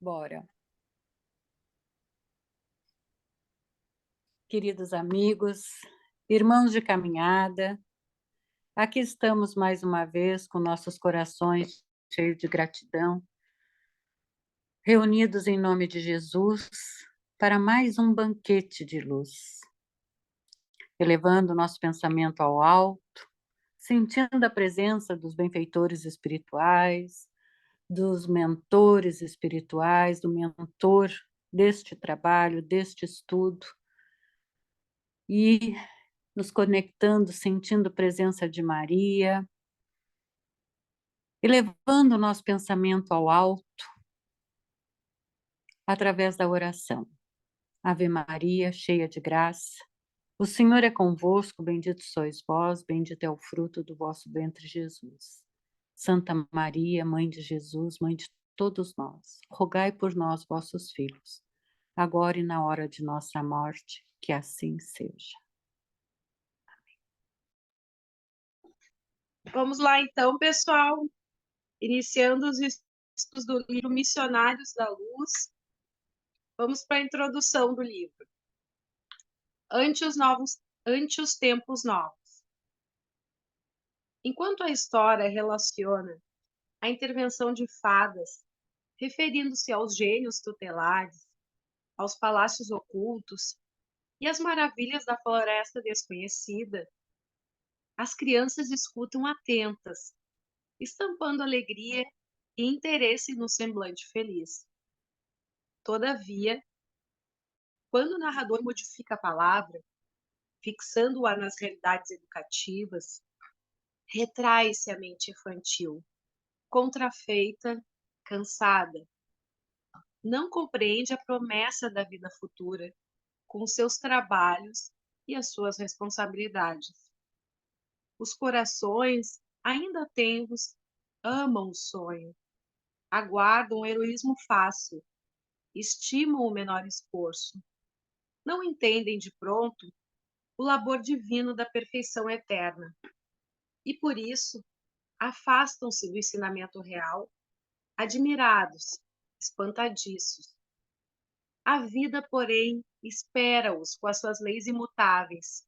Bora. Queridos amigos, irmãos de caminhada, aqui estamos mais uma vez com nossos corações cheios de gratidão, reunidos em nome de Jesus para mais um banquete de luz, elevando nosso pensamento ao alto, sentindo a presença dos benfeitores espirituais, dos mentores espirituais, do mentor deste trabalho, deste estudo, e nos conectando, sentindo a presença de Maria, elevando o nosso pensamento ao alto, através da oração. Ave Maria, cheia de graça, o Senhor é convosco, bendito sois vós, bendito é o fruto do vosso ventre, Jesus. Santa Maria, Mãe de Jesus, Mãe de todos nós, rogai por nós, vossos filhos, agora e na hora de nossa morte, que assim seja. Vamos lá então, pessoal, iniciando os estudos do livro Missionários da Luz. Vamos para a introdução do livro. Ante os tempos novos. Enquanto a história relaciona a intervenção de fadas, referindo-se aos gênios tutelares, aos palácios ocultos e às maravilhas da floresta desconhecida, as crianças escutam atentas, estampando alegria e interesse no semblante feliz. Todavia, quando o narrador modifica a palavra, fixando-a nas realidades educativas, retrai-se a mente infantil, contrafeita, cansada. Não compreende a promessa da vida futura, com seus trabalhos e as suas responsabilidades. Os corações, ainda tenros, amam o sonho, aguardam o heroísmo fácil, estimam o menor esforço. Não entendem de pronto o labor divino da perfeição eterna. E por isso, afastam-se do ensinamento real, admirados, espantadiços. A vida, porém, espera-os com as suas leis imutáveis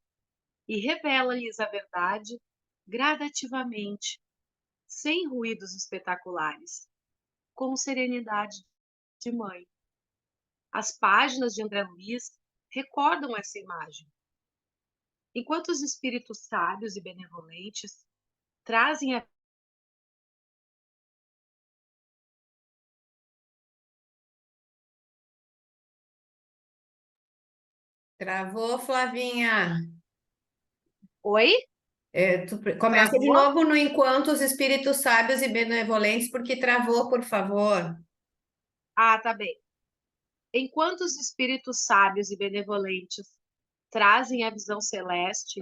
e revela-lhes a verdade gradativamente, sem ruídos espetaculares, com serenidade de mãe. As páginas de André Luiz recordam essa imagem. Enquanto os espíritos sábios e benevolentes trazem a Travou, Flavinha. Oi? Começa de Travou? novo no Enquanto os Espíritos Sábios e Benevolentes, porque travou, por favor. Ah, tá bem. Enquanto os espíritos sábios e benevolentes trazem a visão celeste,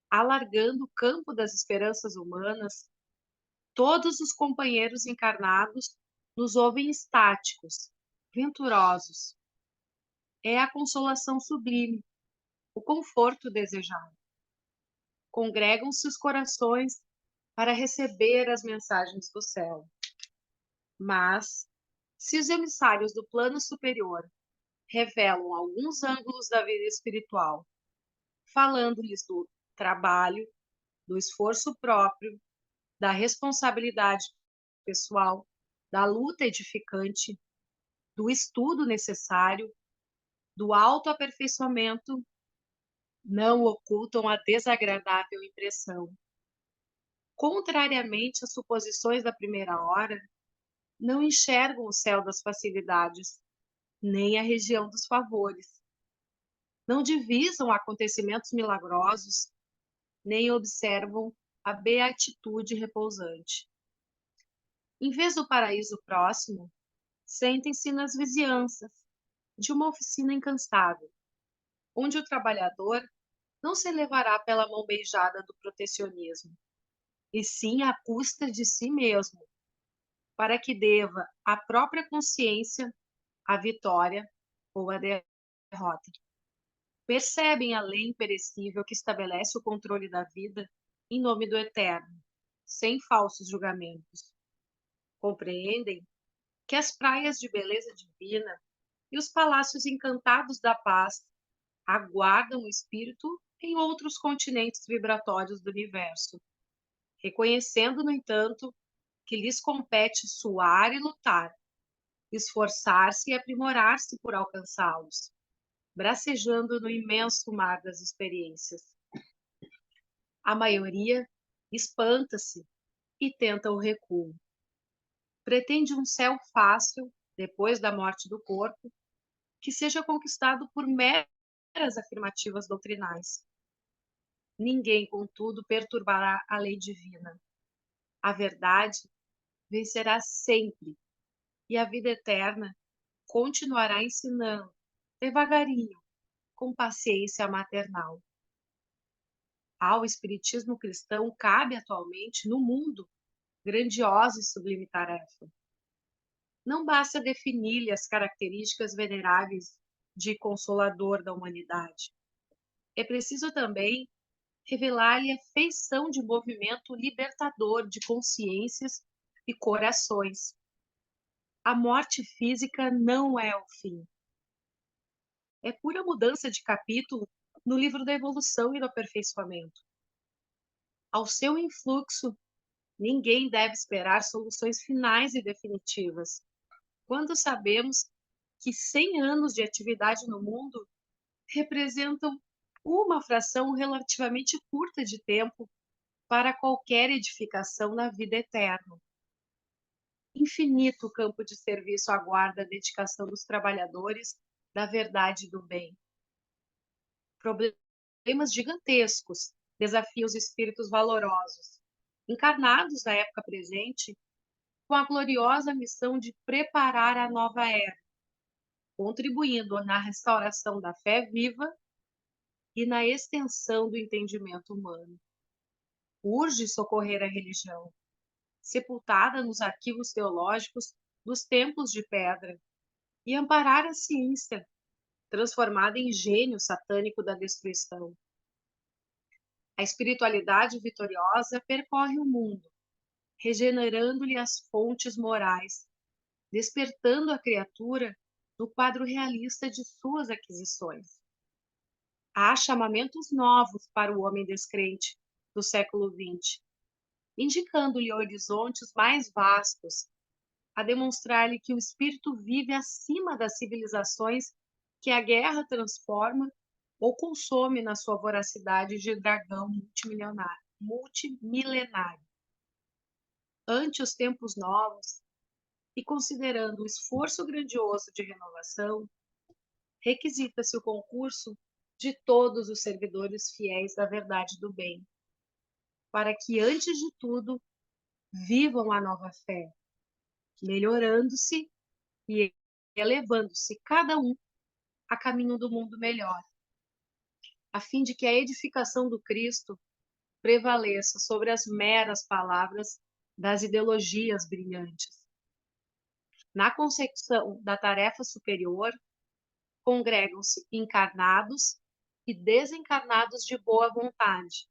alargando o campo das esperanças humanas, todos os companheiros encarnados nos ouvem estáticos, venturosos. É a consolação sublime, o conforto desejado. Congregam-se os corações para receber as mensagens do céu. Mas, se os emissários do plano superior revelam alguns ângulos da vida espiritual, falando-lhes do trabalho, do esforço próprio, da responsabilidade pessoal, da luta edificante, do estudo necessário, do autoaperfeiçoamento, não ocultam a desagradável impressão. Contrariamente às suposições da primeira hora, não enxergam o céu das facilidades, nem a região dos favores. Não divisam acontecimentos milagrosos, nem observam a beatitude repousante. Em vez do paraíso próximo, sentem-se nas vizinhanças de uma oficina incansável, onde o trabalhador não se levará pela mão beijada do protecionismo, e sim à custa de si mesmo, para que deva à própria consciência a vitória ou a derrota. Percebem a lei imperecível que estabelece o controle da vida em nome do eterno, sem falsos julgamentos. Compreendem que as praias de beleza divina e os palácios encantados da paz aguardam o espírito em outros continentes vibratórios do universo, reconhecendo, no entanto, que lhes compete suar e lutar, esforçar-se e aprimorar-se por alcançá-los, bracejando no imenso mar das experiências. A maioria espanta-se e tenta o recuo. Pretende um céu fácil, depois da morte do corpo, que seja conquistado por meras afirmativas doutrinais. Ninguém, contudo, perturbará a lei divina. A verdade vencerá sempre, e a vida eterna continuará ensinando, devagarinho, com paciência maternal. Ao espiritismo cristão cabe atualmente, no mundo, grandiosa e sublime tarefa. Não basta definir-lhe as características veneráveis de consolador da humanidade. É preciso também revelar-lhe a feição de movimento libertador de consciências e corações. A morte física não é o fim. É pura mudança de capítulo no livro da evolução e do aperfeiçoamento. Ao seu influxo, ninguém deve esperar soluções finais e definitivas, quando sabemos que 100 anos de atividade no mundo representam uma fração relativamente curta de tempo para qualquer edificação na vida eterna. Infinito campo de serviço aguarda a dedicação dos trabalhadores da verdade e do bem. Problemas gigantescos desafiam os espíritos valorosos, encarnados na época presente, com a gloriosa missão de preparar a nova era, contribuindo na restauração da fé viva e na extensão do entendimento humano. Urge socorrer a religião, sepultada nos arquivos teológicos dos templos de pedra, e amparar a ciência, transformada em gênio satânico da destruição. A espiritualidade vitoriosa percorre o mundo, regenerando-lhe as fontes morais, despertando a criatura no quadro realista de suas aquisições. Há chamamentos novos para o homem descrente do século XX, indicando-lhe horizontes mais vastos, a demonstrar-lhe que o espírito vive acima das civilizações que a guerra transforma ou consome na sua voracidade de dragão multimilenário. Ante os tempos novos, e considerando o esforço grandioso de renovação, requisita-se o concurso de todos os servidores fiéis da verdade e do bem, para que, antes de tudo, vivam a nova fé, melhorando-se e elevando-se cada um a caminho do mundo melhor, a fim de que a edificação do Cristo prevaleça sobre as meras palavras das ideologias brilhantes. Na concepção da tarefa superior, congregam-se encarnados e desencarnados de boa vontade,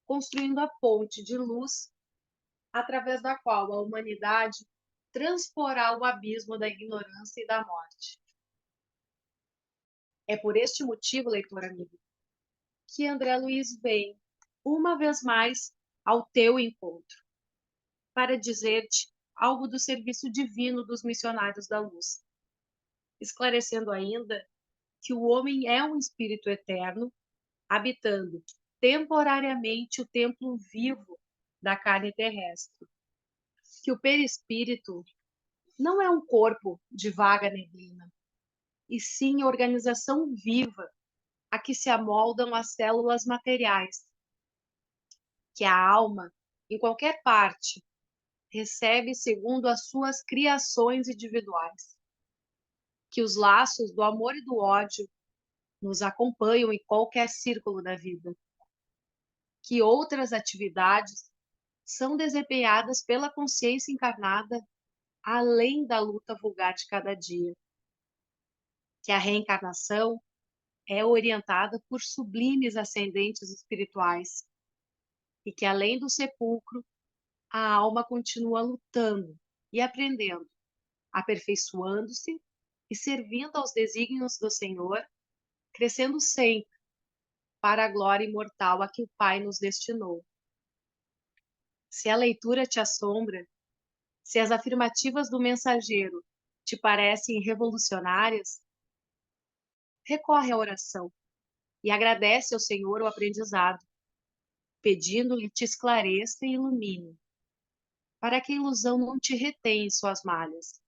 construindo a ponte de luz através da qual a humanidade transporá o abismo da ignorância e da morte. É por este motivo, leitor amigo, que André Luiz vem, uma vez mais, ao teu encontro, para dizer-te algo do serviço divino dos missionários da luz, esclarecendo ainda que o homem é um espírito eterno, habitando temporariamente o templo vivo da carne terrestre, que o perispírito não é um corpo de vaga neblina, e sim organização viva a que se amoldam as células materiais, que a alma, em qualquer parte, recebe segundo as suas criações individuais, que os laços do amor e do ódio nos acompanham em qualquer círculo da vida, que outras atividades são desempenhadas pela consciência encarnada além da luta vulgar de cada dia, que a reencarnação é orientada por sublimes ascendentes espirituais e que, além do sepulcro, a alma continua lutando e aprendendo aperfeiçoando-se e servindo aos desígnios do Senhor, crescendo sempre para a glória imortal a que o Pai nos destinou. Se a leitura te assombra, se as afirmativas do mensageiro te parecem revolucionárias, recorre à oração e agradece ao Senhor o aprendizado, pedindo-lhe te esclareça e ilumine, para que a ilusão não te retenha em suas malhas.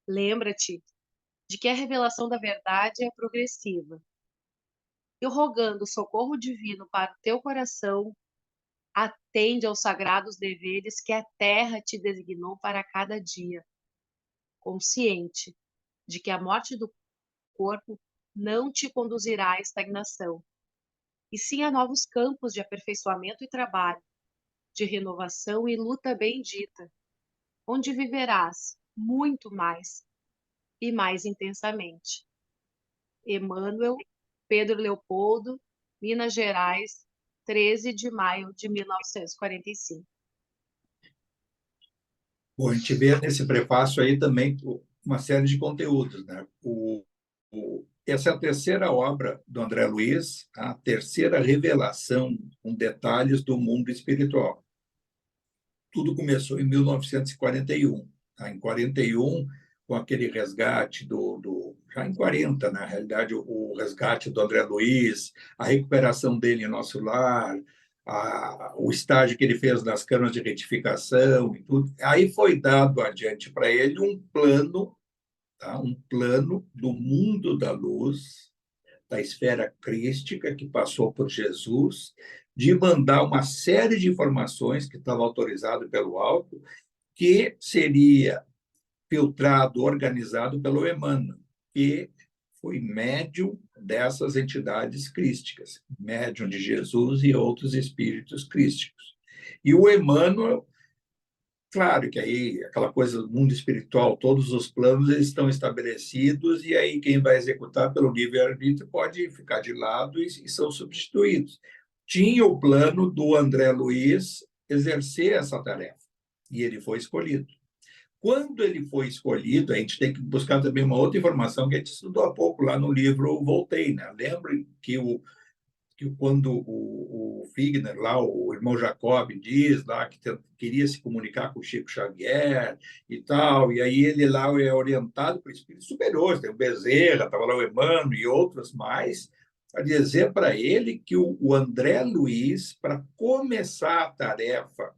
Lembra-te de que a revelação da verdade é progressiva. E rogando o socorro divino para o teu coração, atende aos sagrados deveres que a terra te designou para cada dia, consciente de que a morte do corpo não te conduzirá à estagnação, e sim a novos campos de aperfeiçoamento e trabalho, de renovação e luta bendita, onde viverás muito mais e mais intensamente. Emmanuel, Pedro Leopoldo, Minas Gerais, 13 de maio de 1945. Bom, a gente vê nesse prefácio aí também uma série de conteúdos, né? Essa é a terceira obra do André Luiz, a terceira revelação com detalhes do mundo espiritual. Tudo começou em 1941. Tá? Em 41, com aquele resgate já em 40, na realidade, o resgate do André Luiz, a recuperação dele em nosso lar, o estágio que ele fez nas câmaras de retificação e tudo. Aí foi dado adiante para ele um plano, tá? Um plano do mundo da luz, da esfera crística que passou por Jesus, de mandar uma série de informações que estava autorizado pelo alto, que seria filtrado, organizado pelo Emmanuel, que foi médium dessas entidades crísticas, médium de Jesus e outros espíritos crísticos. E o Emmanuel, claro que aí aquela coisa do mundo espiritual, todos os planos eles estão estabelecidos e aí quem vai executar pelo livre-arbítrio pode ficar de lado e são substituídos. Tinha o plano do André Luiz exercer essa tarefa e ele foi escolhido. Quando ele foi escolhido, a gente tem que buscar também uma outra informação que a gente estudou há pouco lá no livro Voltei, né? Lembre que quando o Figner, lá, o irmão Jacob, diz lá que queria se comunicar com o Chico Xavier e tal, e aí ele lá é orientado por espíritos superiores, tem o Bezerra, estava lá o Emmanuel e outros mais, a dizer para ele que o André Luiz, para começar a tarefa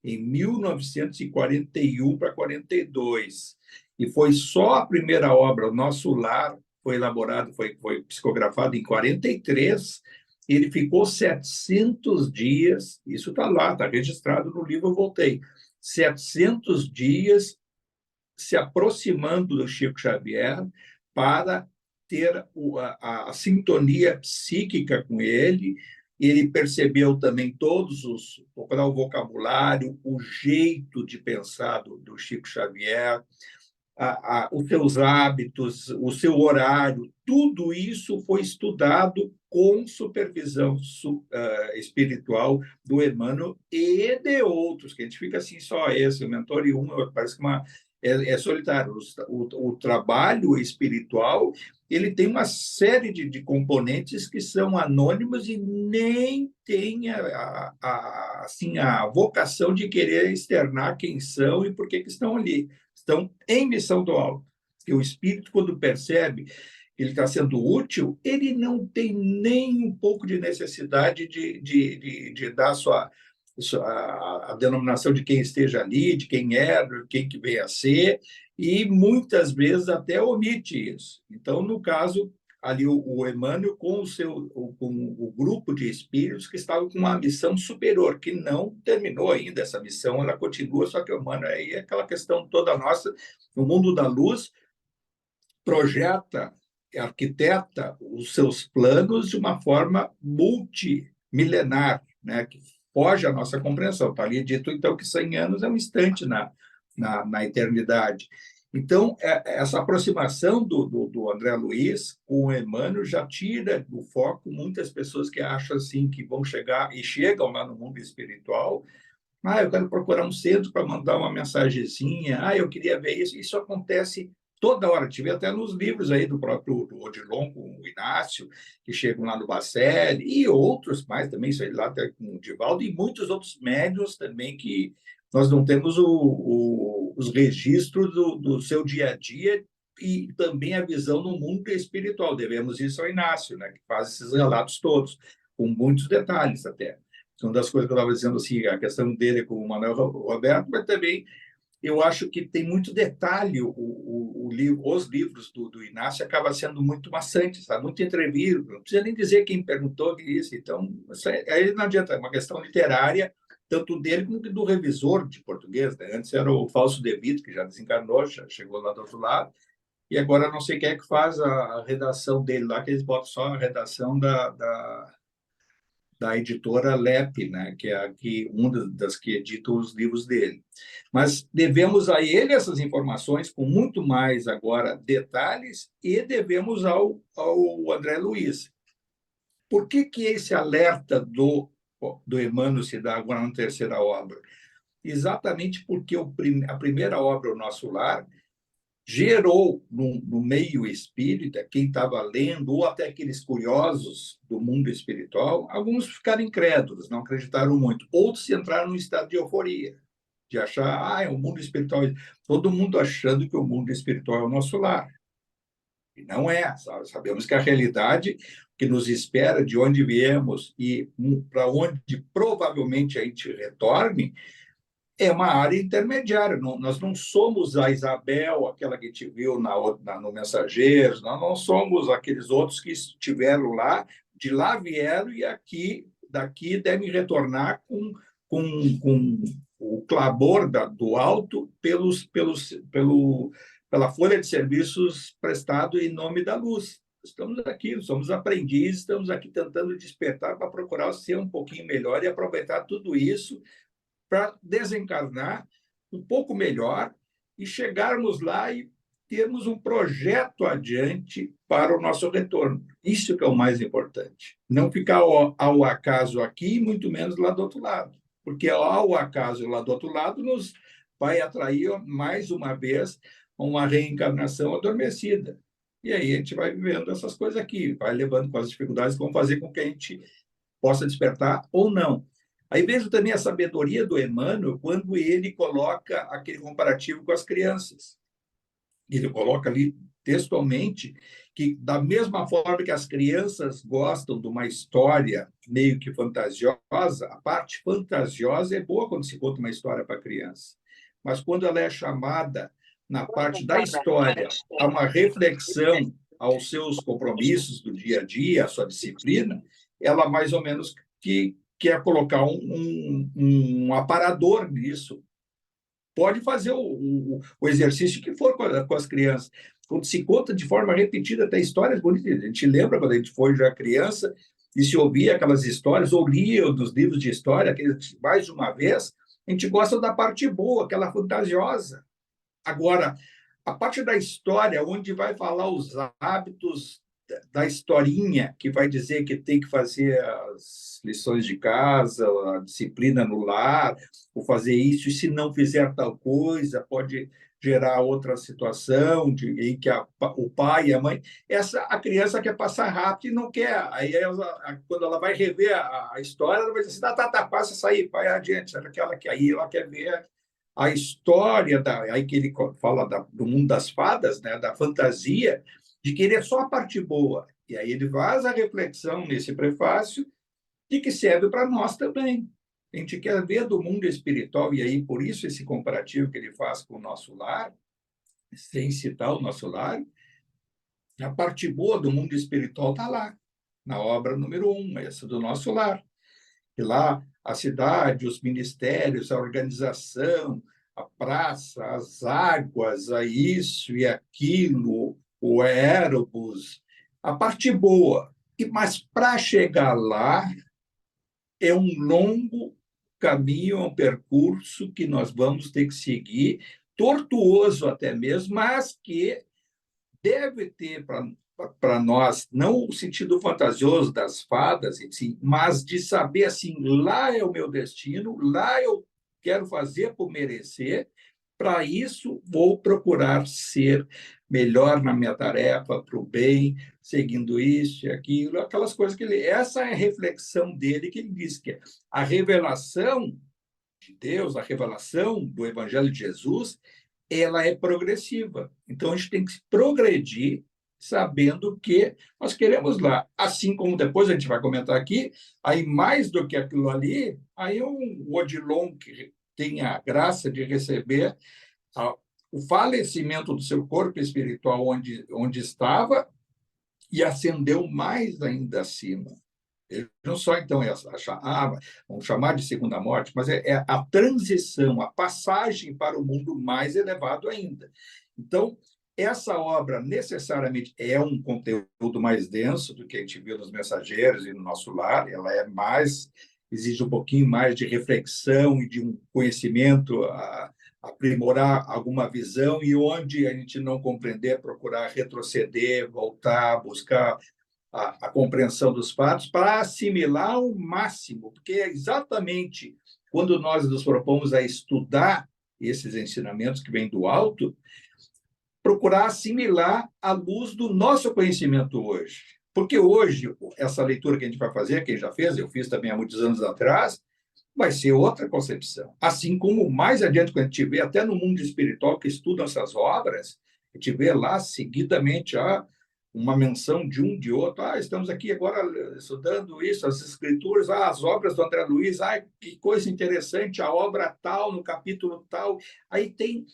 em 1941 para 42, e foi só a primeira obra, O Nosso Lar, foi elaborado, foi psicografado em 43. Ele ficou 700 dias, isso está lá, está registrado no livro Eu Voltei, 700 dias se aproximando do Chico Xavier para ter a sintonia psíquica com ele. Ele percebeu também procurar o vocabulário, o jeito de pensar do Chico Xavier, os seus hábitos, o seu horário, tudo isso foi estudado com supervisão espiritual do Emmanuel e de outros, que a gente fica assim, só esse, o mentor e parece que é solitário. O trabalho espiritual ele tem uma série de componentes que são anônimos e nem tem assim, a vocação de querer externar quem são e por que estão ali. Estão em missão do alto. Que o espírito, quando percebe que ele está sendo útil, ele não tem nem um pouco de necessidade de dar a denominação de quem esteja ali, de quem é, de quem que vem a ser, e muitas vezes até omite isso. Então, no caso, ali o Emmanuel com o grupo de espíritos que estavam com uma missão superior, que não terminou ainda essa missão, ela continua, só que o Emmanuel aí é aquela questão toda nossa, no mundo da luz, projeta, arquiteta os seus planos de uma forma multimilenar, né, que foge à nossa compreensão. Está ali dito, então, que 100 anos é um instante na eternidade. Então, essa aproximação do André Luiz com o Emmanuel já tira do foco muitas pessoas que acham assim que vão chegar e chegam lá no mundo espiritual Eu quero procurar um centro para mandar uma mensagenzinha. Eu queria ver isso. Isso acontece toda hora. Tive até nos livros aí do próprio Odilon, com o Inácio, que chegam lá no Bacelli, e outros mais também, isso aí lá até com o Divaldo, e muitos outros médiuns também que nós não temos os registros do seu dia a dia e também a visão no mundo espiritual. Devemos isso ao Inácio, né, que faz esses relatos todos, com muitos detalhes até. Uma das coisas que eu estava dizendo, assim, a questão dele com o Manuel Roberto, mas também eu acho que tem muito detalhe. Os livros do Inácio acabam sendo muito maçantes, sabe? Muito entrevista, não precisa nem dizer quem perguntou que isso. Então, aí não adianta, é uma questão literária, tanto dele como do revisor de português, né? Antes era o Fausto De Vito, que já desencarnou, já chegou lá do outro lado, e agora não sei quem é que faz a redação dele lá, que eles botam só a redação da editora LEP, né, que é uma das que editam os livros dele. Mas devemos a ele essas informações com muito mais agora detalhes e devemos ao André Luiz. Por que esse alerta do Emmanuel se dá agora na terceira obra? Exatamente porque a primeira obra, O Nosso Lar, gerou no meio espírita, quem estava lendo, ou até aqueles curiosos do mundo espiritual, alguns ficaram incrédulos, não acreditaram muito. Outros entraram num estado de euforia, de achar, é o mundo espiritual. Todo mundo achando que o mundo espiritual é o nosso lar. E não é, sabe? Sabemos que a realidade que nos espera, de onde viemos e para onde provavelmente a gente retorne, é uma área intermediária. Nós não somos a Isabel, aquela que te viu no Mensageiros, nós não somos aqueles outros que estiveram lá, de lá vieram e daqui devem retornar com o clamor do alto pela folha de serviços prestado em nome da luz. Estamos aqui, somos aprendizes, estamos aqui tentando despertar para procurar ser um pouquinho melhor e aproveitar tudo isso para desencarnar um pouco melhor e chegarmos lá e termos um projeto adiante para o nosso retorno. Isso que é o mais importante. Não ficar ao acaso aqui, muito menos lá do outro lado. Porque ao acaso lá do outro lado nos vai atrair, mais uma vez, uma reencarnação adormecida. E aí a gente vai vivendo essas coisas aqui, vai levando com as dificuldades que vão fazer com que a gente possa despertar ou não. Aí vejo também a sabedoria do Emmanuel quando ele coloca aquele comparativo com as crianças. Ele coloca ali textualmente que, da mesma forma que as crianças gostam de uma história meio que fantasiosa, a parte fantasiosa é boa quando se conta uma história para criança. Mas quando ela é chamada, na parte da história, a uma reflexão aos seus compromissos do dia a dia, à sua disciplina, ela mais ou menos que quer colocar um aparador nisso. Pode fazer o exercício que for com as crianças. Quando se conta de forma repetida até histórias bonitas. A gente lembra quando a gente foi já criança e se ouvia aquelas histórias, ou lia dos livros de história, mais de uma vez, a gente gosta da parte boa, aquela fantasiosa. Agora, a parte da história, onde vai falar os hábitos da historinha, que vai dizer que tem que fazer as lições de casa, a disciplina no lar, ou fazer isso, e se não fizer tal coisa, pode gerar outra situação em que o pai e a mãe... a criança quer passar rápido e não quer. Aí, quando ela vai rever a história, ela vai dizer assim, passa isso aí, vai adiante. Aí ela quer ver a história, aí que ele fala do mundo das fadas, né, da fantasia, de querer só a parte boa. E aí ele faz a reflexão nesse prefácio de que serve para nós também. A gente quer ver do mundo espiritual, e aí por isso esse comparativo que ele faz com o nosso lar, sem citar o nosso lar, a parte boa do mundo espiritual está lá, na obra número 1, essa do nosso lar. E lá a cidade, os ministérios, a organização, a praça, as águas, a isso e aquilo, o aerobus, a parte boa. Mas para chegar lá é um longo caminho, é um percurso que nós vamos ter que seguir, tortuoso até mesmo, mas que deve ter para nós, não o sentido fantasioso das fadas, assim, mas de saber assim, lá é o meu destino, lá eu quero fazer por merecer, para isso vou procurar ser melhor na minha tarefa, para o bem, seguindo isso e aquilo, aquelas coisas que ele... Essa é a reflexão dele, que ele diz que a revelação de Deus, a revelação do Evangelho de Jesus, ela é progressiva. Então, a gente tem que progredir sabendo que nós queremos lá. Assim como depois a gente vai comentar aqui, aí mais do que aquilo ali, aí o Odilon, que tem a graça de receber o falecimento do seu corpo espiritual onde estava e ascendeu mais ainda acima. Ele não só, então, vamos chamar de segunda morte, mas é a transição, a passagem para o mundo mais elevado ainda. Então, essa obra necessariamente é um conteúdo mais denso do que a gente viu nos Mensageiros e no Nosso Lar, ela é mais, exige um pouquinho mais de reflexão e de um conhecimento, aprimorar alguma visão, e onde a gente não compreender, procurar retroceder, voltar, buscar a compreensão dos fatos para assimilar ao máximo, porque é exatamente quando nós nos propomos a estudar esses ensinamentos que vêm do alto, procurar assimilar à luz do nosso conhecimento hoje. Porque hoje, essa leitura que a gente vai fazer, quem já fez, eu fiz também há muitos anos atrás, vai ser outra concepção. Assim como mais adiante, quando a gente vê até no mundo espiritual que estudam essas obras, a gente vê lá seguidamente uma menção de um de outro. Estamos aqui agora estudando isso, as escrituras, as obras do André Luiz, que coisa interessante, a obra tal, no capítulo tal. Aí tem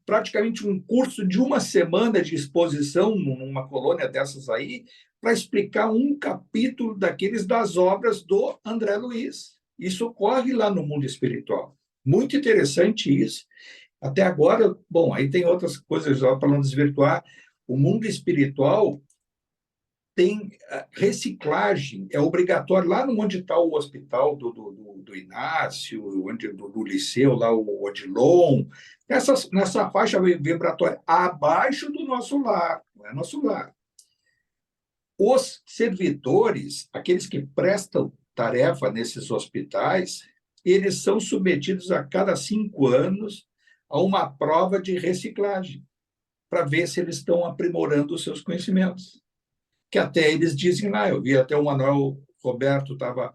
praticamente um curso de uma semana de exposição numa colônia dessas aí, para explicar um capítulo daqueles das obras do André Luiz. Isso ocorre lá no mundo espiritual. Muito interessante isso. Até agora, bom, aí tem outras coisas, para não desvirtuar, o mundo espiritual tem reciclagem, é obrigatório. Lá onde está o hospital do Inácio, do Liceu, lá o Odilon, nessa faixa vibratória, abaixo do nosso lar, não é nosso lar. Os servidores, aqueles que prestam tarefa nesses hospitais, eles são submetidos a cada 5 anos a uma prova de reciclagem, para ver se eles estão aprimorando os seus conhecimentos. Que até eles dizem lá, eu vi até o Manuel Roberto estava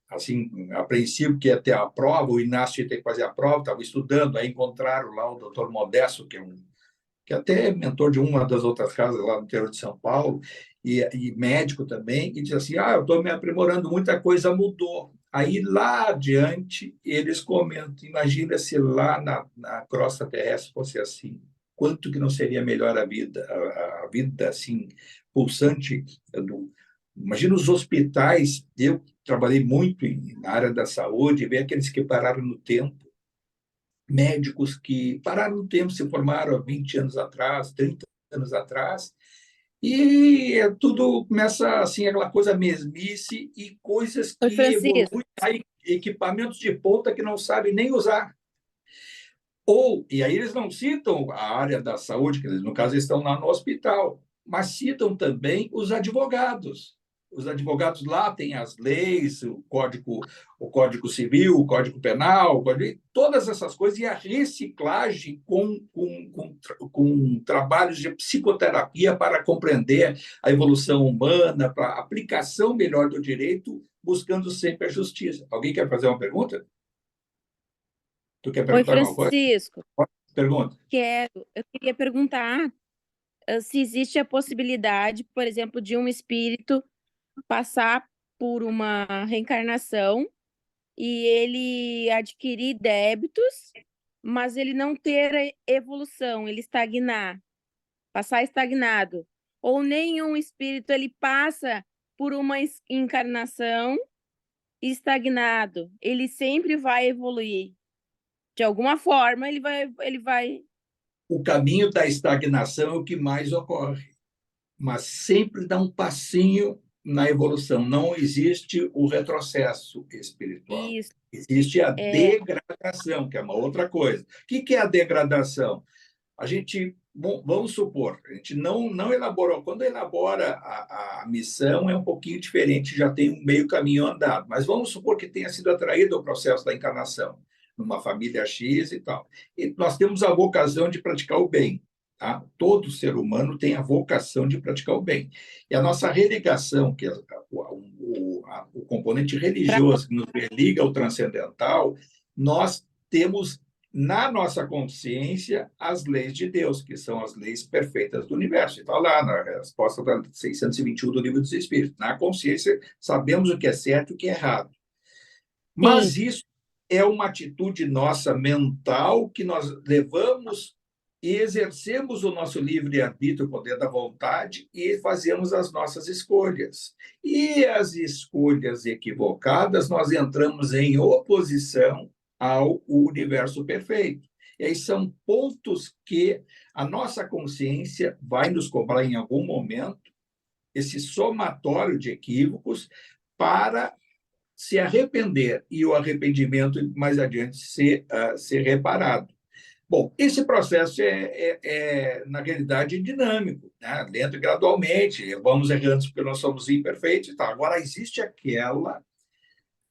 assim, apreensivo que ia ter a prova, o Inácio ia ter que fazer a prova, estava estudando, aí encontraram lá o doutor Modesto, que até é mentor de uma das outras casas lá no interior de São Paulo, e médico também, e diz assim, eu estou me aprimorando, muita coisa mudou. Aí, lá adiante, eles comentam, imagina se lá na crosta terrestre fosse assim, quanto que não seria melhor a vida assim, pulsante. Imagina os hospitais, eu trabalhei muito na área da saúde, ver aqueles que pararam no tempo, médicos que pararam no tempo, se formaram há 20 anos atrás, 30 anos atrás, e tudo começa assim, aquela coisa mesmice e coisas que evoluem, aí, equipamentos de ponta que não sabem nem usar. E aí eles não citam a área da saúde, que eles, no caso, estão lá no hospital, mas citam também os advogados. Os advogados lá têm as leis, o Código Civil, o Código Penal, todas essas coisas, e a reciclagem com trabalhos de psicoterapia para compreender a evolução humana, para a aplicação melhor do direito, buscando sempre a justiça. Alguém quer fazer uma pergunta? Tu quer perguntar alguma coisa? Francisco, Pergunta. eu queria perguntar se existe a possibilidade, por exemplo, de um espírito passar por uma reencarnação e ele adquirir débitos, mas ele não ter evolução, ele estagnar, passar estagnado. Ou nenhum espírito ele passa por uma encarnação estagnado, ele sempre vai evoluir. De alguma forma, ele vai... O caminho da estagnação é o que mais ocorre, mas sempre dá um passinho na evolução. Não existe o retrocesso espiritual. Isso. Existe a degradação, que é uma outra coisa. O que é a degradação? a gente, bom, vamos supor, a gente não elaborou, quando elabora a missão é um pouquinho diferente, já tem um meio caminho andado, mas vamos supor que tenha sido atraído ao processo da encarnação, numa família X e tal. E nós temos a vocação de praticar o bem. Tá? Todo ser humano tem a vocação de praticar o bem. E a nossa religação, que é o componente religioso que nos religa ao transcendental, nós temos na nossa consciência as leis de Deus, que são as leis perfeitas do universo. Está lá na resposta da 621 do Livro dos Espíritos. Na consciência, sabemos o que é certo e o que é errado. Mas isso é uma atitude nossa mental que nós levamos e exercemos o nosso livre-arbítrio, o poder da vontade, e fazemos as nossas escolhas. E as escolhas equivocadas, nós entramos em oposição ao universo perfeito. E aí são pontos que a nossa consciência vai nos cobrar em algum momento, esse somatório de equívocos, para se arrepender e o arrependimento mais adiante ser reparado. Bom, esse processo na realidade, dinâmico, né? Lento e gradualmente, vamos errando porque nós somos imperfeitos e tal. Agora, existe aquela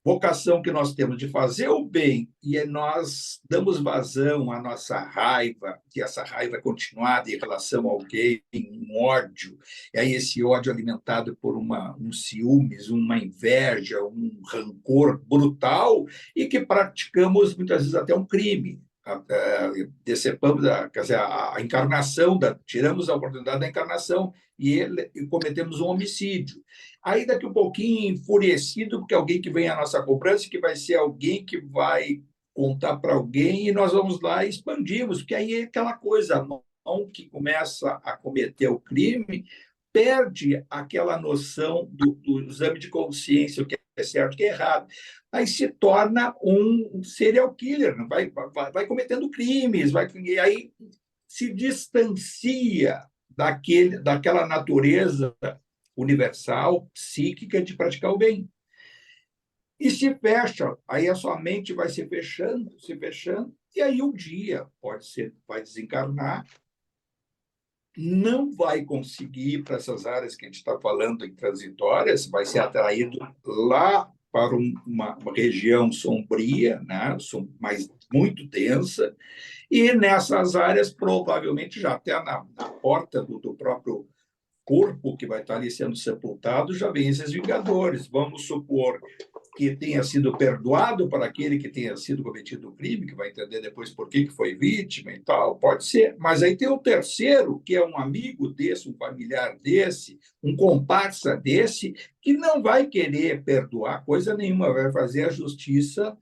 vocação que nós temos de fazer o bem e nós damos vazão à nossa raiva, que essa raiva é continuada em relação a alguém, um ódio, e aí esse ódio alimentado por um ciúmes, uma inveja, um rancor brutal e que praticamos muitas vezes até um crime. Decepamos quer dizer, a encarnação, tiramos a oportunidade da encarnação e cometemos um homicídio. Aí, daqui um pouquinho, enfurecido, porque alguém que vem à nossa cobrança, que vai ser alguém que vai contar para alguém, e nós vamos lá e expandimos, porque aí é aquela coisa, a mão que começa a cometer o crime perde aquela noção do exame de consciência, o que é certo e o que é errado. Aí se torna um serial killer, vai cometendo crimes, e aí se distancia daquela natureza universal, psíquica, de praticar o bem. E se fecha, aí a sua mente vai se fechando, e aí um dia vai desencarnar, não vai conseguir ir para essas áreas que a gente está falando em transitórias, vai ser atraído lá para uma região sombria, né? Mas muito densa, e nessas áreas, provavelmente, já até na porta do próprio corpo que vai estar ali sendo sepultado, já vem esses vingadores. Vamos supor que tenha sido perdoado para aquele que tenha sido cometido o crime, que vai entender depois por que foi vítima e tal, pode ser. Mas aí tem o terceiro, que é um amigo desse, um familiar desse, um comparsa desse, que não vai querer perdoar coisa nenhuma, vai fazer a justiça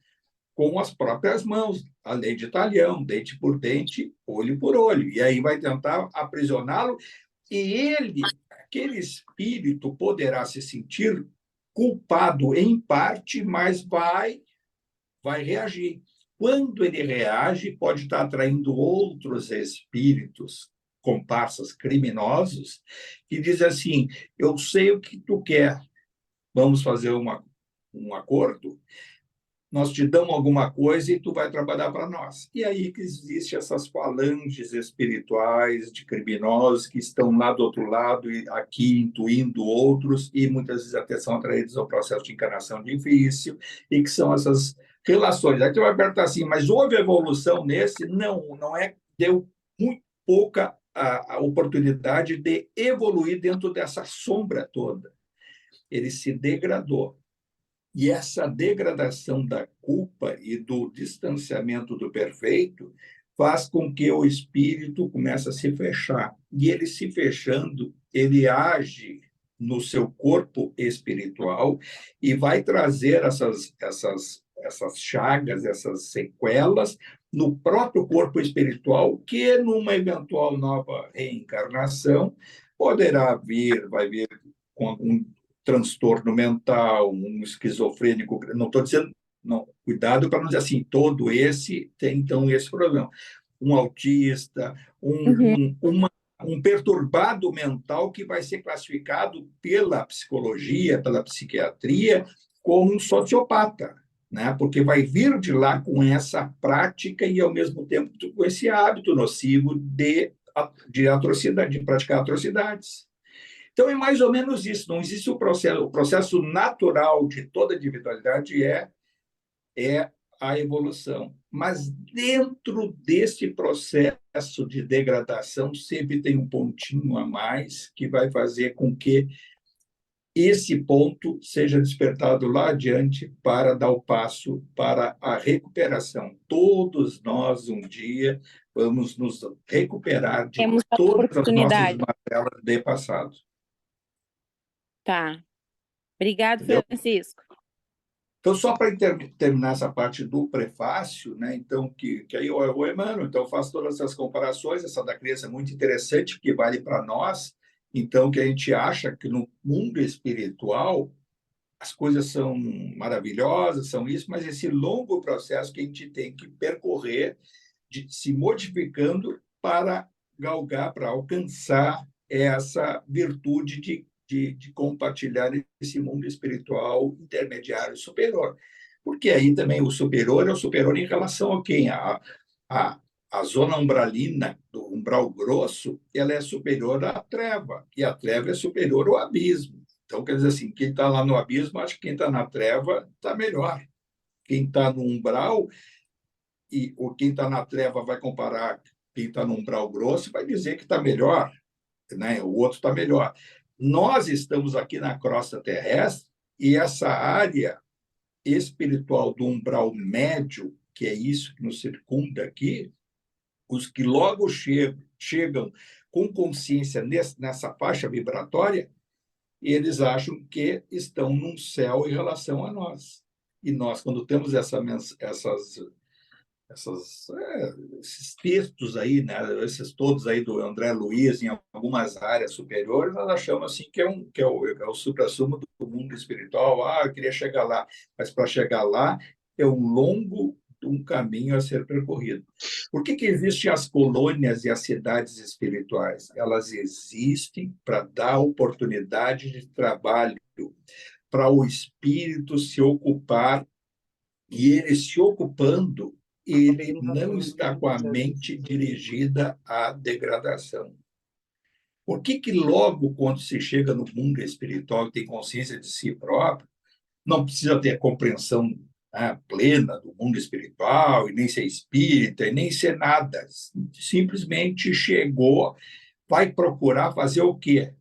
com as próprias mãos, a lei de talhão, dente por dente, olho por olho. E aí vai tentar aprisioná-lo, e aquele espírito, poderá se sentir culpado em parte, mas vai reagir. Quando ele reage, pode estar atraindo outros espíritos, comparsas criminosos, que dizem assim: eu sei o que tu quer, vamos fazer um acordo, nós te damos alguma coisa e tu vai trabalhar para nós. E aí que existem essas falanges espirituais de criminosos que estão lá do outro lado e aqui intuindo outros, e muitas vezes até são atraídos ao processo de encarnação difícil, e que são essas relações. Aí tu vai perguntar assim, mas houve evolução nesse? Não é, deu muito pouca a oportunidade de evoluir dentro dessa sombra toda. Ele se degradou. E essa degradação da culpa e do distanciamento do perfeito faz com que o espírito comece a se fechar. E ele se fechando, ele age no seu corpo espiritual e vai trazer essas chagas, essas sequelas no próprio corpo espiritual, que numa eventual nova reencarnação vai vir com algum transtorno mental, um esquizofrênico, não estou dizendo, não, cuidado para não dizer assim, todo esse tem então esse problema. Um autista, um perturbado mental que vai ser classificado pela psicologia, pela psiquiatria, como um sociopata. né? Porque vai vir de lá com essa prática e, ao mesmo tempo, com esse hábito nocivo de atrocidade, de praticar atrocidades. Então, é mais ou menos isso. Não existe o processo natural de toda individualidade é a evolução. Mas, dentro desse processo de degradação, sempre tem um pontinho a mais que vai fazer com que esse ponto seja despertado lá adiante para dar o passo para a recuperação. Todos nós, um dia, vamos nos recuperar de Temos a todas as nossas oportunidade. mazelas de passado. Tá. Obrigado, Entendeu? Francisco. Então, só para terminar essa parte do prefácio, né? Então, que aí o Emmanuel, então, faz todas essas comparações, essa da criança é muito interessante, que vale para nós, então, que a gente acha que no mundo espiritual as coisas são maravilhosas, são isso, mas esse longo processo que a gente tem que percorrer, de se modificando para galgar, para alcançar essa virtude de compartilhar esse mundo espiritual intermediário superior. Porque aí também o superior é o superior em relação a quem? A zona umbralina, do umbral grosso, ela é superior à treva, e a treva é superior ao abismo. Então, quer dizer assim, quem está lá no abismo, acha que quem está na treva está melhor. Quem está no umbral, ou quem está na treva vai comparar quem está no umbral grosso, vai dizer que está melhor, né? O outro está melhor. Nós estamos aqui na crosta terrestre e essa área espiritual do umbral médio, que é isso que nos circunda aqui, os que logo chegam com consciência nessa faixa vibratória, eles acham que estão num céu em relação a nós. E nós, quando temos esses textos aí, né, esses todos aí do André Luiz, em algumas áreas superiores, nós achamos assim que é o suprassumo do mundo espiritual. Eu queria chegar lá, mas para chegar lá é um caminho a ser percorrido. Por que existem as colônias e as cidades espirituais? Elas existem para dar oportunidade de trabalho para o espírito se ocupar, e ele se ocupando, ele não está com a mente dirigida à degradação. Por que logo, quando se chega no mundo espiritual e tem consciência de si próprio, não precisa ter a compreensão plena do mundo espiritual, e nem ser espírita, e nem ser nada. Simplesmente chegou, vai procurar fazer o quê?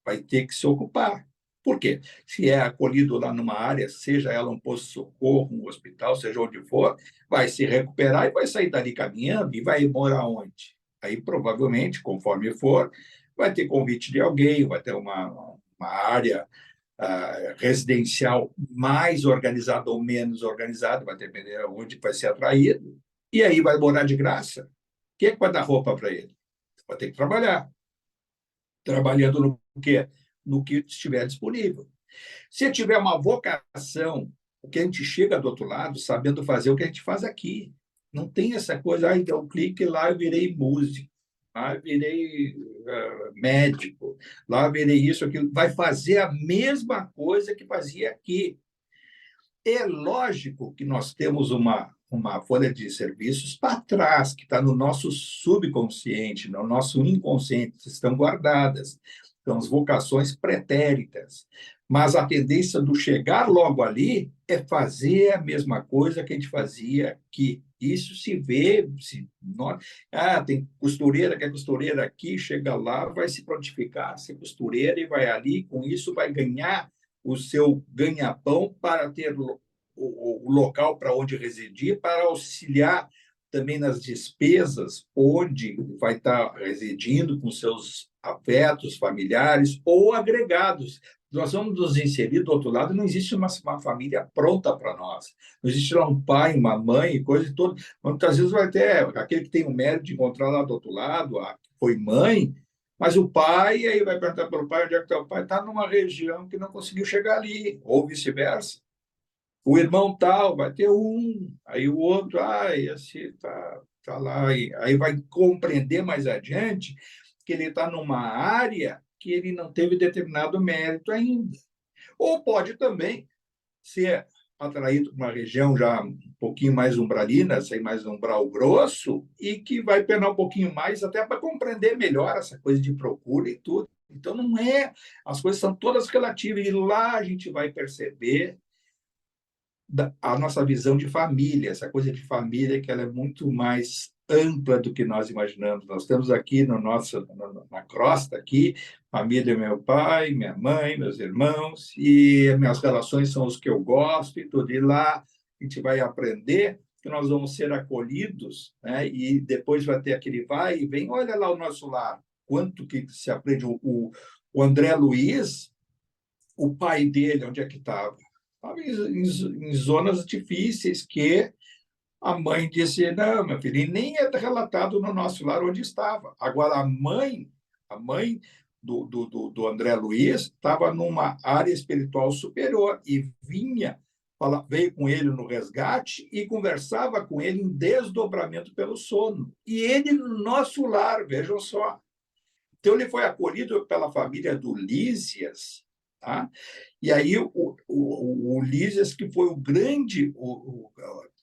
Vai ter que se ocupar. Por quê? Se é acolhido lá numa área, seja ela um posto-socorro, um hospital, seja onde for, vai se recuperar e vai sair dali caminhando e vai morar onde? Aí, provavelmente, conforme for, vai ter convite de alguém, vai ter uma área residencial mais organizada ou menos organizada, vai depender de onde vai ser atraído, e aí vai morar de graça. Quem é que vai dar roupa para ele? Vai ter que trabalhar. Trabalhando no quê? No que estiver disponível. Se tiver uma vocação, o que a gente chega do outro lado sabendo fazer o que a gente faz aqui. Não tem essa coisa, deu um clique lá, eu virei músico, lá eu virei médico, lá eu virei isso, aquilo. Vai fazer a mesma coisa que fazia aqui. É lógico que nós temos uma folha de serviços para trás, que está no nosso subconsciente, no nosso inconsciente, estão guardadas. São as vocações pretéritas. Mas a tendência do chegar logo ali é fazer a mesma coisa que a gente fazia aqui. Isso se vê. Tem costureira, que é costureira aqui, chega lá, vai se prontificar, ser costureira e vai ali, com isso vai ganhar o seu ganha-pão para ter o local para onde residir, para auxiliar também nas despesas onde vai estar residindo com seus afetos familiares ou agregados. Nós vamos nos inserir do outro lado, não existe uma família pronta para nós. Não existe lá um pai, uma mãe, coisa e toda. Muitas vezes vai ter aquele que tem o mérito de encontrar lá do outro lado, foi mãe, mas o pai, aí vai perguntar para o pai onde é que está o pai, está numa região que não conseguiu chegar ali, ou vice-versa. O irmão tal, vai ter aí o outro, esse tá lá, aí vai compreender mais adiante que ele está numa área que ele não teve determinado mérito ainda. Ou pode também ser atraído para uma região já um pouquinho mais umbralina, sem mais umbral grosso, e que vai penar um pouquinho mais até para compreender melhor essa coisa de procura e tudo. Então, não é... As coisas são todas relativas, e lá a gente vai perceber a nossa visão de família, essa coisa de família que ela é muito mais ampla do que nós imaginamos. Nós temos aqui na crosta aqui, família, meu pai, minha mãe, meus irmãos, e minhas relações são os que eu gosto e tudo. E lá a gente vai aprender que nós vamos ser acolhidos, né? E depois vai ter aquele vai e vem, olha lá o nosso lar, quanto que se aprende. O André Luiz, o pai dele, onde é que estava? Estava em zonas difíceis que a mãe disse, não, meu filho, e nem é relatado no nosso lar onde estava. Agora, a mãe do André Luiz estava numa área espiritual superior e veio com ele no resgate e conversava com ele em desdobramento pelo sono. E ele no nosso lar, vejam só. Então, ele foi acolhido pela família do Lísias, tá? E aí o Lísias, que foi o grande...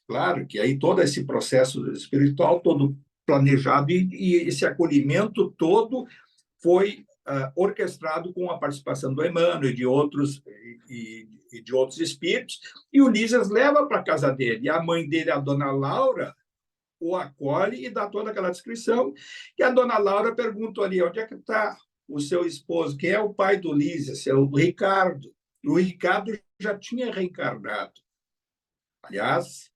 Claro que aí todo esse processo espiritual, todo planejado, e esse acolhimento todo foi orquestrado com a participação do Emmanuel e de outros espíritos, e o Lísias leva para a casa dele. E a mãe dele, a dona Laura, o acolhe e dá toda aquela descrição. E a dona Laura pergunta ali, onde é que está o seu esposo? Quem é o pai do Lísias? É o Ricardo. O Ricardo já tinha reencarnado. Aliás,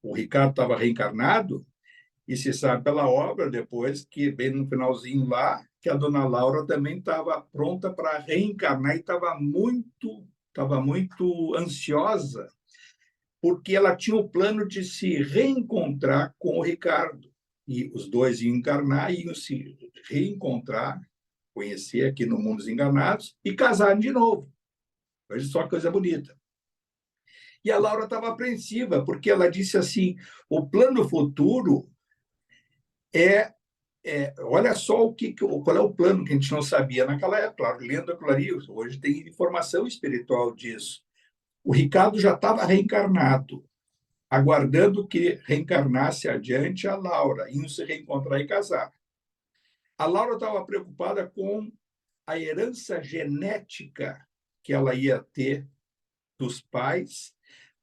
o Ricardo estava reencarnado, e se sabe pela obra depois, que bem no finalzinho lá, que a dona Laura também estava pronta para reencarnar e estava muito ansiosa, porque ela tinha o plano de se reencontrar com o Ricardo. E os dois iam encarnar, iam se reencontrar, conhecer aqui no Mundo dos Enganados, e casarem de novo. Veja só que coisa bonita. E a Laura estava apreensiva, porque ela disse assim, o plano futuro olha só qual é o plano que a gente não sabia naquela época, claro, lendo aquilo ali, hoje tem informação espiritual disso. O Ricardo já estava reencarnado, aguardando que reencarnasse adiante a Laura, iam se reencontrar e casar. A Laura estava preocupada com a herança genética que ela ia ter dos pais,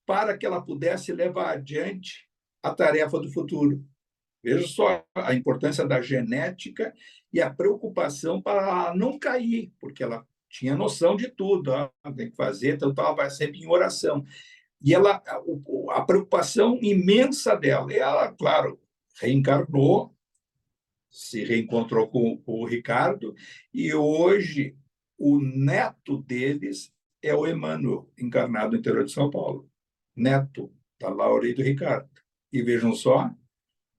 para que ela pudesse levar adiante a tarefa do futuro. Veja só a importância da genética e a preocupação para ela não cair, porque ela tinha noção de tudo, tem que fazer, então ela vai sempre em oração. E a preocupação imensa dela, e ela, claro, reencarnou, se reencontrou com o Ricardo, e hoje o neto deles é o Emmanuel, encarnado no interior de São Paulo. Neto da Laura e do Ricardo. E vejam só,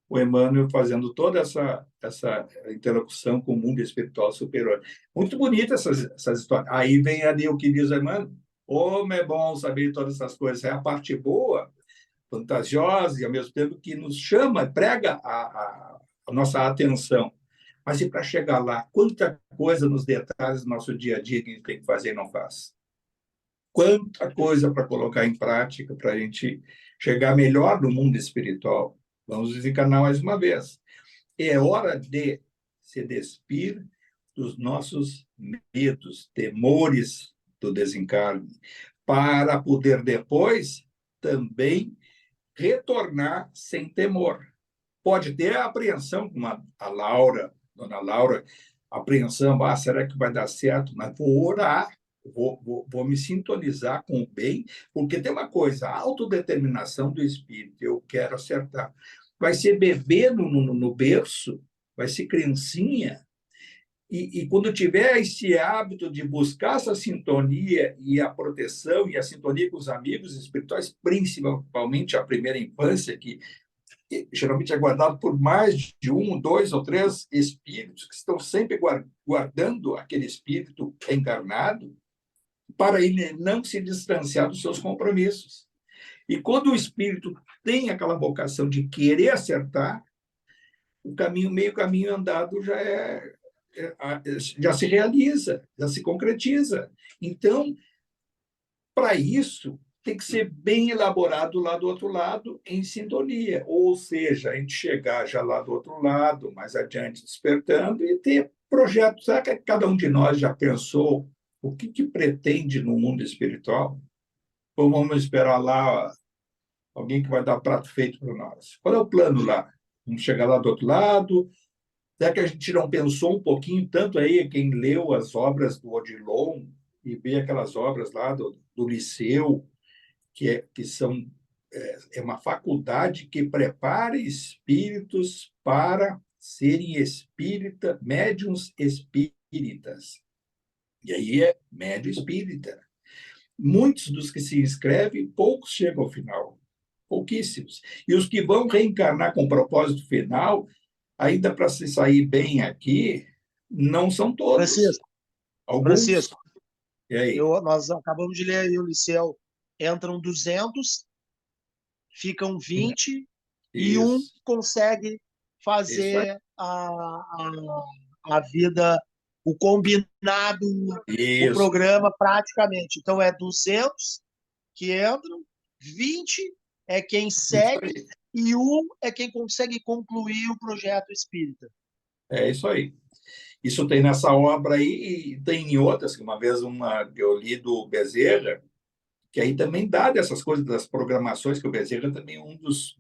o Emmanuel fazendo toda essa interlocução com o mundo espiritual superior. Muito bonita essas histórias. Aí vem ali o que diz o Emmanuel, como é bom saber todas essas coisas. É a parte boa, fantasiosa, e ao mesmo tempo que nos chama, prega a nossa atenção. Mas e para chegar lá, quanta coisa nos detalhes do nosso dia a dia que a gente tem que fazer e não faz? Quanta coisa para colocar em prática para a gente chegar melhor no mundo espiritual. Vamos desencarnar mais uma vez. É hora de se despir dos nossos medos, temores do desencarne, para poder depois também retornar sem temor. Pode ter a apreensão, como a Laura, dona Laura, apreensão, será que vai dar certo? Mas vou orar. Vou me sintonizar com o bem, porque tem uma coisa, a autodeterminação do espírito, eu quero acertar. Vai ser bebê no berço, vai ser criancinha, e quando tiver esse hábito de buscar essa sintonia e a proteção e a sintonia com os amigos espirituais, principalmente a primeira infância, que geralmente é guardado por mais de 1, 2 ou 3 espíritos que estão sempre guardando aquele espírito encarnado, para ele não se distanciar dos seus compromissos. E quando o espírito tem aquela vocação de querer acertar, meio caminho andado já se realiza, já se concretiza. Então, para isso, tem que ser bem elaborado lá do outro lado, em sintonia. Ou seja, a gente chegar já lá do outro lado, mais adiante, despertando, e ter projetos. Será que cada um de nós já pensou o que pretende no mundo espiritual? Ou vamos esperar lá alguém que vai dar prato feito para nós? Qual é o plano lá? Vamos chegar lá do outro lado? Será que a gente não pensou um pouquinho, tanto aí quem leu as obras do Odilon e vê aquelas obras lá do Liceu, que são uma faculdade que prepara espíritos para serem médiuns espíritas. E aí é médio espírita. Muitos dos que se inscrevem, poucos chegam ao final, pouquíssimos. E os que vão reencarnar com propósito final, ainda para se sair bem aqui, não são todos. Francisco, Alguns. Francisco, E aí? nós acabamos de ler aí o Liceu. Entram 200, ficam 20, e um Isso. consegue Isso aí. fazer a vida, o combinado, o Isso. programa praticamente. Então, é 200 que entram, 20 é quem segue, Isso aí. e um é quem consegue concluir o projeto espírita. É isso aí. Isso tem nessa obra aí e tem em outras, que uma vez que eu li do Bezerra, que aí também dá dessas coisas, das programações, que o Bezerra também é um dos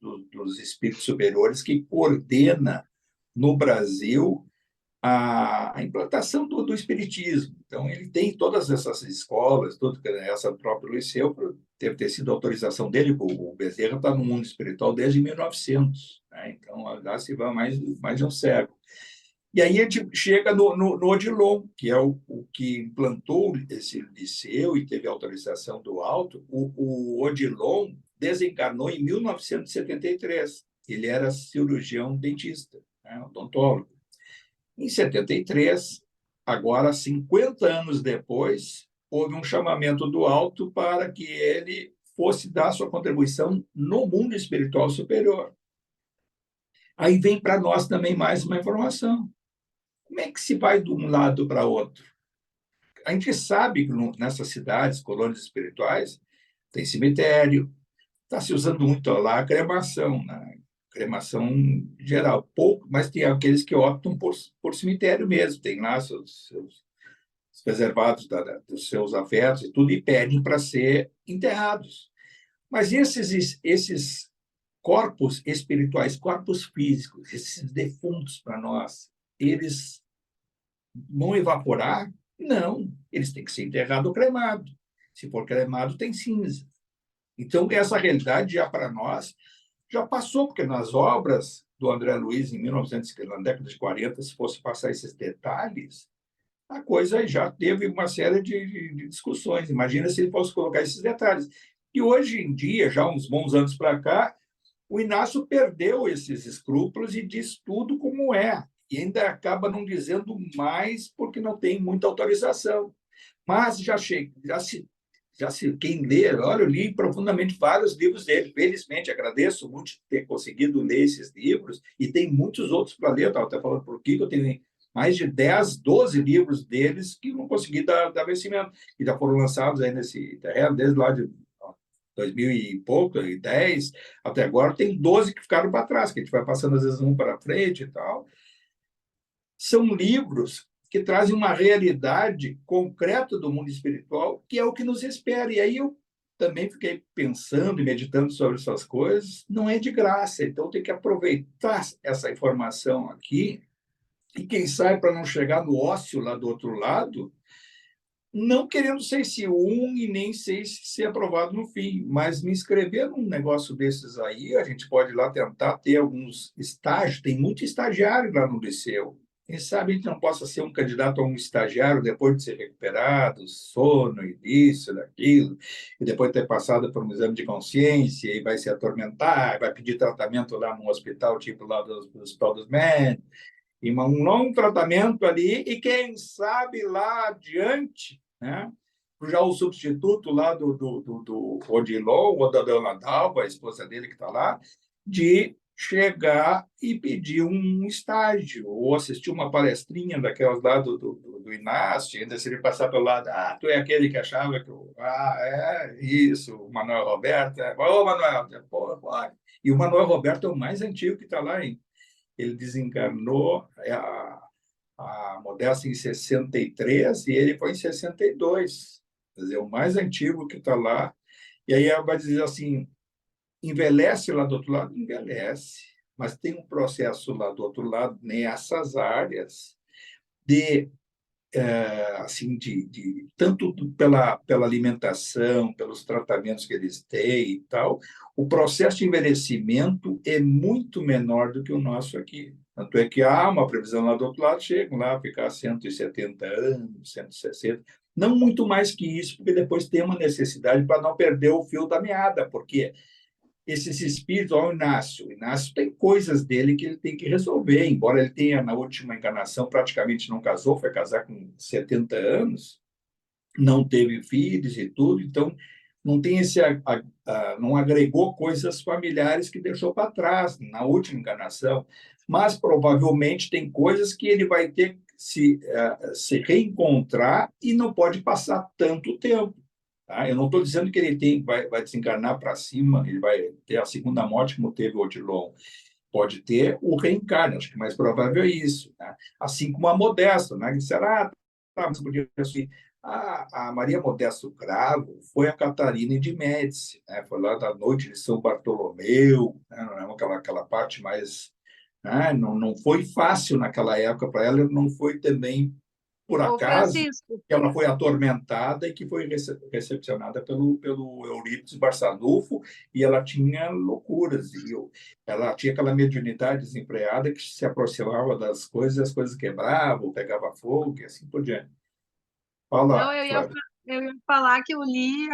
espíritos superiores que coordena no Brasil a implantação do espiritismo. Então, ele tem todas essas escolas, tudo, essa própria Liceu, deve ter sido a autorização dele, o Bezerra está no mundo espiritual desde 1900, né? Então, lá se vai mais de um século. E aí a gente chega no Odilon, que é o que implantou esse liceu e teve autorização do alto. O Odilon desencarnou em 1973. Ele era cirurgião dentista, né, odontólogo. Em 73, agora 50 anos depois, houve um chamamento do alto para que ele fosse dar sua contribuição no mundo espiritual superior. Aí vem para nós também mais uma informação. Como é que se vai de um lado para outro? A gente sabe que nessas cidades, colônias espirituais, tem cemitério, está se usando muito lá a cremação, né? Cremação geral, pouco, mas tem aqueles que optam por cemitério mesmo, tem lá seus preservados dos seus afetos e tudo, e pedem para ser enterrados. Mas esses corpos espirituais, corpos físicos, esses defuntos para nós, eles vão evaporar? Não, eles têm que ser enterrados ou cremados. Se for cremado, tem cinza. Então, essa realidade já para nós já passou, porque nas obras do André Luiz, em 1900, na década de 40, se fosse passar esses detalhes, a coisa já teve uma série de discussões. Imagina se ele fosse colocar esses detalhes. E hoje em dia, já uns bons anos para cá, o Inácio perdeu esses escrúpulos e diz tudo como é. E ainda acaba não dizendo mais porque não tem muita autorização. Mas quem lê, olha, eu li profundamente vários livros dele. Felizmente, agradeço muito ter conseguido ler esses livros, e tem muitos outros para ler. Eu estava até falando por que eu tenho mais de 10, 12 livros deles que não consegui dar vencimento, que já foram lançados aí nesse terreno, desde lá de 2000 e pouco, 10, até agora, tem 12 que ficaram para trás, que a gente vai passando às vezes um para frente e tal. São livros que trazem uma realidade concreta do mundo espiritual, que é o que nos espera. E aí eu também fiquei pensando e meditando sobre essas coisas. Não é de graça, então tem que aproveitar essa informação aqui, e quem sabe para não chegar no ócio lá do outro lado, não querendo ser esse e nem sei se ser aprovado no fim, mas me inscrever num negócio desses aí, a gente pode ir lá tentar ter alguns estágios, tem muito estagiário lá no liceu. Quem sabe a gente não possa ser um candidato a um estagiário depois de ser recuperado, sono e disso, daquilo, e depois de ter passado por um exame de consciência, e vai se atormentar, vai pedir tratamento lá no hospital, tipo lá do Hospital dos Médicos, e um longo tratamento ali, e quem sabe lá adiante, né? Já o substituto lá do Odilon, ou da Dona Dalva, a esposa dele que está lá, de chegar e pedir um estágio, ou assistir uma palestrinha daquelas lá do Inácio, ainda se ele passar pelo lado, tu é aquele que achava que é isso, o Manuel Roberto, ô Manuel, pô, pode. E o Manuel Roberto é o mais antigo que está lá, hein? Ele desencarnou a Modesta em 63 e ele foi em 62, quer dizer, o mais antigo que está lá. E aí ela vai dizer assim, envelhece lá do outro lado? Envelhece. Mas tem um processo lá do outro lado, nessas áreas, de, assim, tanto pela alimentação, pelos tratamentos que eles têm e tal, o processo de envelhecimento é muito menor do que o nosso aqui. Tanto é que há uma previsão lá do outro lado, chegam lá a ficar 170 anos, 160, não muito mais que isso, porque depois tem uma necessidade para não perder o fio da meada, porque esses espíritos, o Inácio tem coisas dele que ele tem que resolver, embora ele tenha, na última encarnação, praticamente não casou, foi casar com 70 anos, não teve filhos e tudo, então não tem não agregou coisas familiares que deixou para trás na última encarnação, mas provavelmente tem coisas que ele vai ter que se reencontrar e não pode passar tanto tempo. Tá? Eu não estou dizendo que ele vai desencarnar para cima, ele vai ter a segunda morte, como teve o Odilon. Pode ter o reencarne, acho que mais provável é isso. Né? Assim como a Modesta, né? Que disseram, mas podia ser. A Maria Modesto Cravo foi a Catarina de Médici, né? Foi lá da noite de São Bartolomeu, né? Não é aquela parte mais. Né? Não foi fácil naquela época para ela, não foi também por Ô, acaso Francisco, que ela foi atormentada e que foi recepcionada pelo Eurípides Barçanufo, e ela tinha loucuras, ela tinha aquela mediunidade desempregada que se aproximava das coisas, as coisas quebravam, pegava fogo e assim por diante. não, Fala, Flávia. eu ia falar que eu li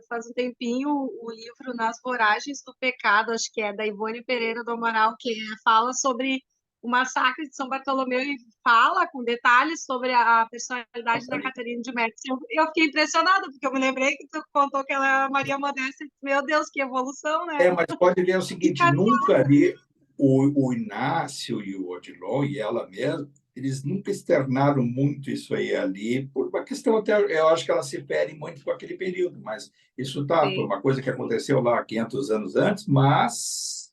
faz um tempinho o livro Nas Voragens do Pecado, acho que é da Ivone Pereira do Amaral, que fala sobre o massacre de São Bartolomeu e fala com detalhes sobre a personalidade da Catarina de Médici. Eu fiquei impressionada, porque eu me lembrei que tu contou que ela é Maria Modesta, e meu Deus, que evolução, né? Mas pode ver o seguinte, nunca ali o Inácio e o Odilon e ela mesma, eles nunca externaram muito isso aí ali, por uma questão até, eu acho que ela se fere muito com aquele período, mas isso foi uma coisa que aconteceu lá 500 anos antes, mas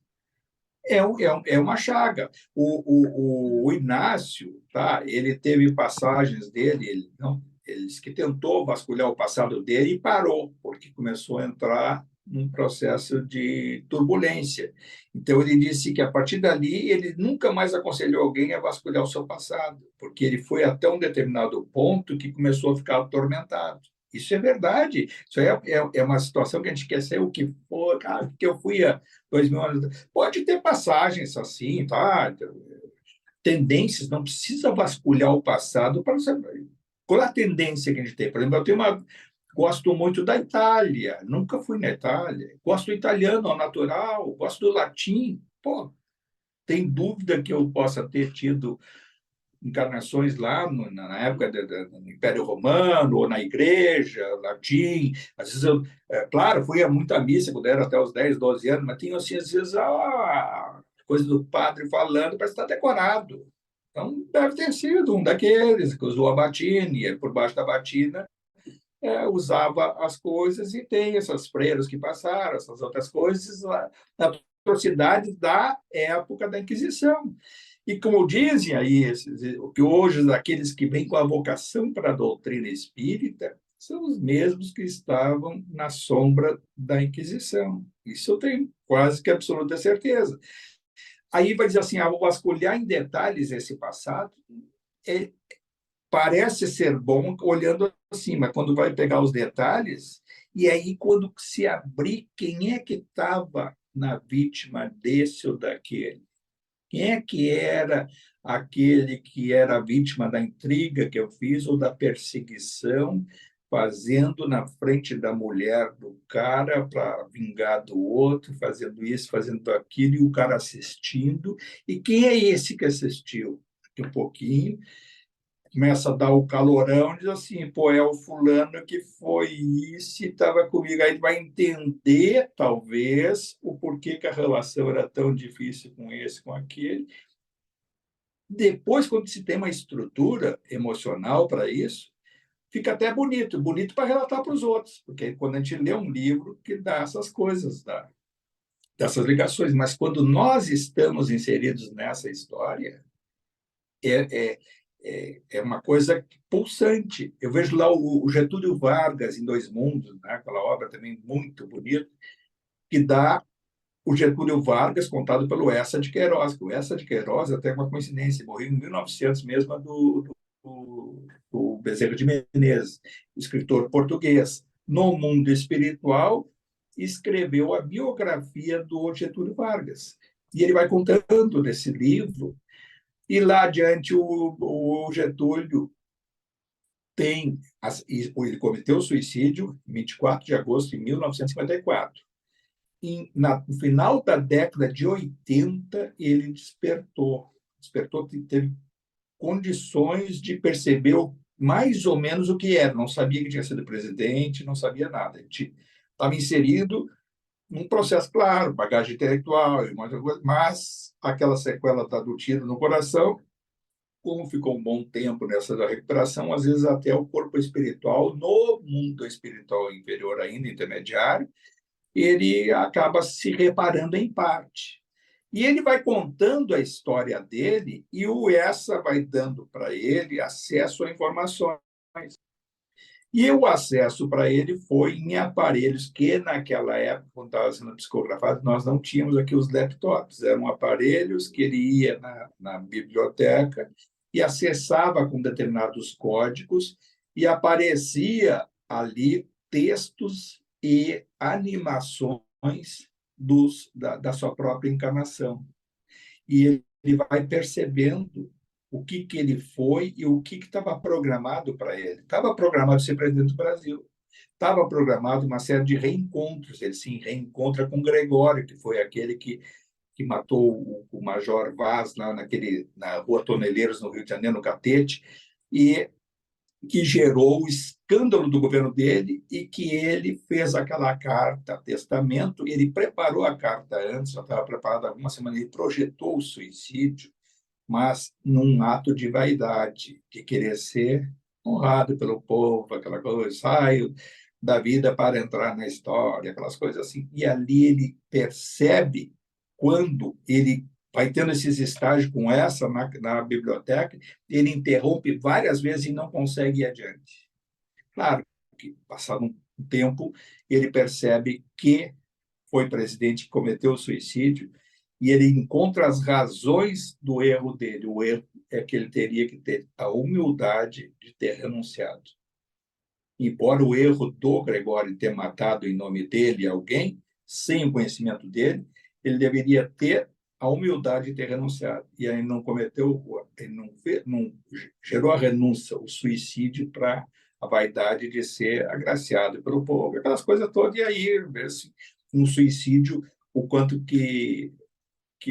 é uma chaga. O Inácio, tá? Ele teve passagens dele, ele disse que tentou vasculhar o passado dele e parou, porque começou a entrar num processo de turbulência. Então, ele disse que, a partir dali, ele nunca mais aconselhou alguém a vasculhar o seu passado, porque ele foi até um determinado ponto que começou a ficar atormentado. Isso é verdade. Isso é uma situação que a gente quer ser o que for, cara, que eu fui há 2000 anos. Pode ter passagens assim, tá? Tendências, não precisa vasculhar o passado para saber. Qual é a tendência que a gente tem? Por exemplo, gosto muito da Itália, nunca fui na Itália. Gosto do italiano ao natural, gosto do latim. Pô, tem dúvida que eu possa ter tido encarnações lá na época do Império Romano, ou na igreja, latim. Às vezes claro, fui a muita missa quando era até os 10, 12 anos, mas tinha, assim, às vezes, a coisa do padre falando para estar decorado. Então, deve ter sido um daqueles que usou a batina, e por baixo da batina usava as coisas, e tem essas freiras que passaram, essas outras coisas, na atrocidade da época da Inquisição. E como dizem aí, que hoje aqueles que vêm com a vocação para a doutrina espírita são os mesmos que estavam na sombra da Inquisição. Isso eu tenho quase que absoluta certeza. Aí vai dizer assim, vou vasculhar em detalhes esse passado. Parece ser bom olhando assim, mas quando vai pegar os detalhes, e aí quando se abrir, quem é que estava na vítima desse ou daquele? Quem é que era aquele que era vítima da intriga que eu fiz ou da perseguição, fazendo na frente da mulher do cara para vingar do outro, fazendo isso, fazendo aquilo, e o cara assistindo? E quem é esse que assistiu? Daqui um pouquinho, começa a dar o calorão, diz assim, pô, é o fulano que foi isso e estava comigo. Aí ele vai entender, talvez, o porquê que a relação era tão difícil com esse, com aquele. Depois, quando se tem uma estrutura emocional para isso, fica até bonito, bonito para relatar para os outros, porque quando a gente lê um livro que dá essas coisas, dessas ligações, mas quando nós estamos inseridos nessa história, é uma coisa pulsante. Eu vejo lá o Getúlio Vargas em Dois Mundos, né? Aquela obra também muito bonita, que dá o Getúlio Vargas contado pelo Eça de Queiroz. O Eça de Queiroz, até uma coincidência, morreu em 1900 mesmo, do Bezerra de Menezes, escritor português. No mundo espiritual, escreveu a biografia do Getúlio Vargas. E ele vai contando nesse livro, e lá adiante o Getúlio ele cometeu suicídio em 24 de agosto de 1954. No final da década de 80, ele despertou, teve condições de perceber mais ou menos o que era. Não sabia que tinha sido presidente, não sabia nada. Ele estava inserido num processo, claro, bagagem intelectual, mas aquela sequela do tiro no coração, como ficou um bom tempo nessa da recuperação, às vezes até o corpo espiritual, no mundo espiritual inferior ainda, intermediário, ele acaba se reparando em parte. E ele vai contando a história dele e o Eça vai dando para ele acesso a informações. E o acesso para ele foi em aparelhos que, naquela época, quando estava sendo psicografado, nós não tínhamos aqui os laptops. Eram aparelhos que ele ia na biblioteca e acessava com determinados códigos e aparecia ali textos e animações da sua própria encarnação. E ele vai percebendo o que ele foi e o que estava programado para ele. Estava programado ser presidente do Brasil. Estava programado uma série de reencontros. Ele se reencontra com Gregório, que foi aquele que matou o Major Vaz lá na Rua Toneleiros, no Rio de Janeiro, no Catete, e que gerou o escândalo do governo dele e que ele fez aquela carta, testamento, ele preparou a carta antes, já estava preparada há alguma semana, ele projetou o suicídio, mas num ato de vaidade, de querer ser honrado pelo povo, aquela coisa, saio da vida para entrar na história, aquelas coisas assim. E ali ele percebe, quando ele vai tendo esses estágios com essa na biblioteca, ele interrompe várias vezes e não consegue ir adiante. Claro que, passado um tempo, ele percebe que foi presidente que cometeu o suicídio e ele encontra as razões do erro dele. O erro é que ele teria que ter a humildade de ter renunciado. Embora o erro do Gregório ter matado em nome dele alguém, sem o conhecimento dele, ele deveria ter a humildade de ter renunciado. E aí não cometeu, ele não gerou a renúncia, o suicídio para a vaidade de ser agraciado pelo povo, aquelas coisas todas. E aí, um suicídio, o quanto que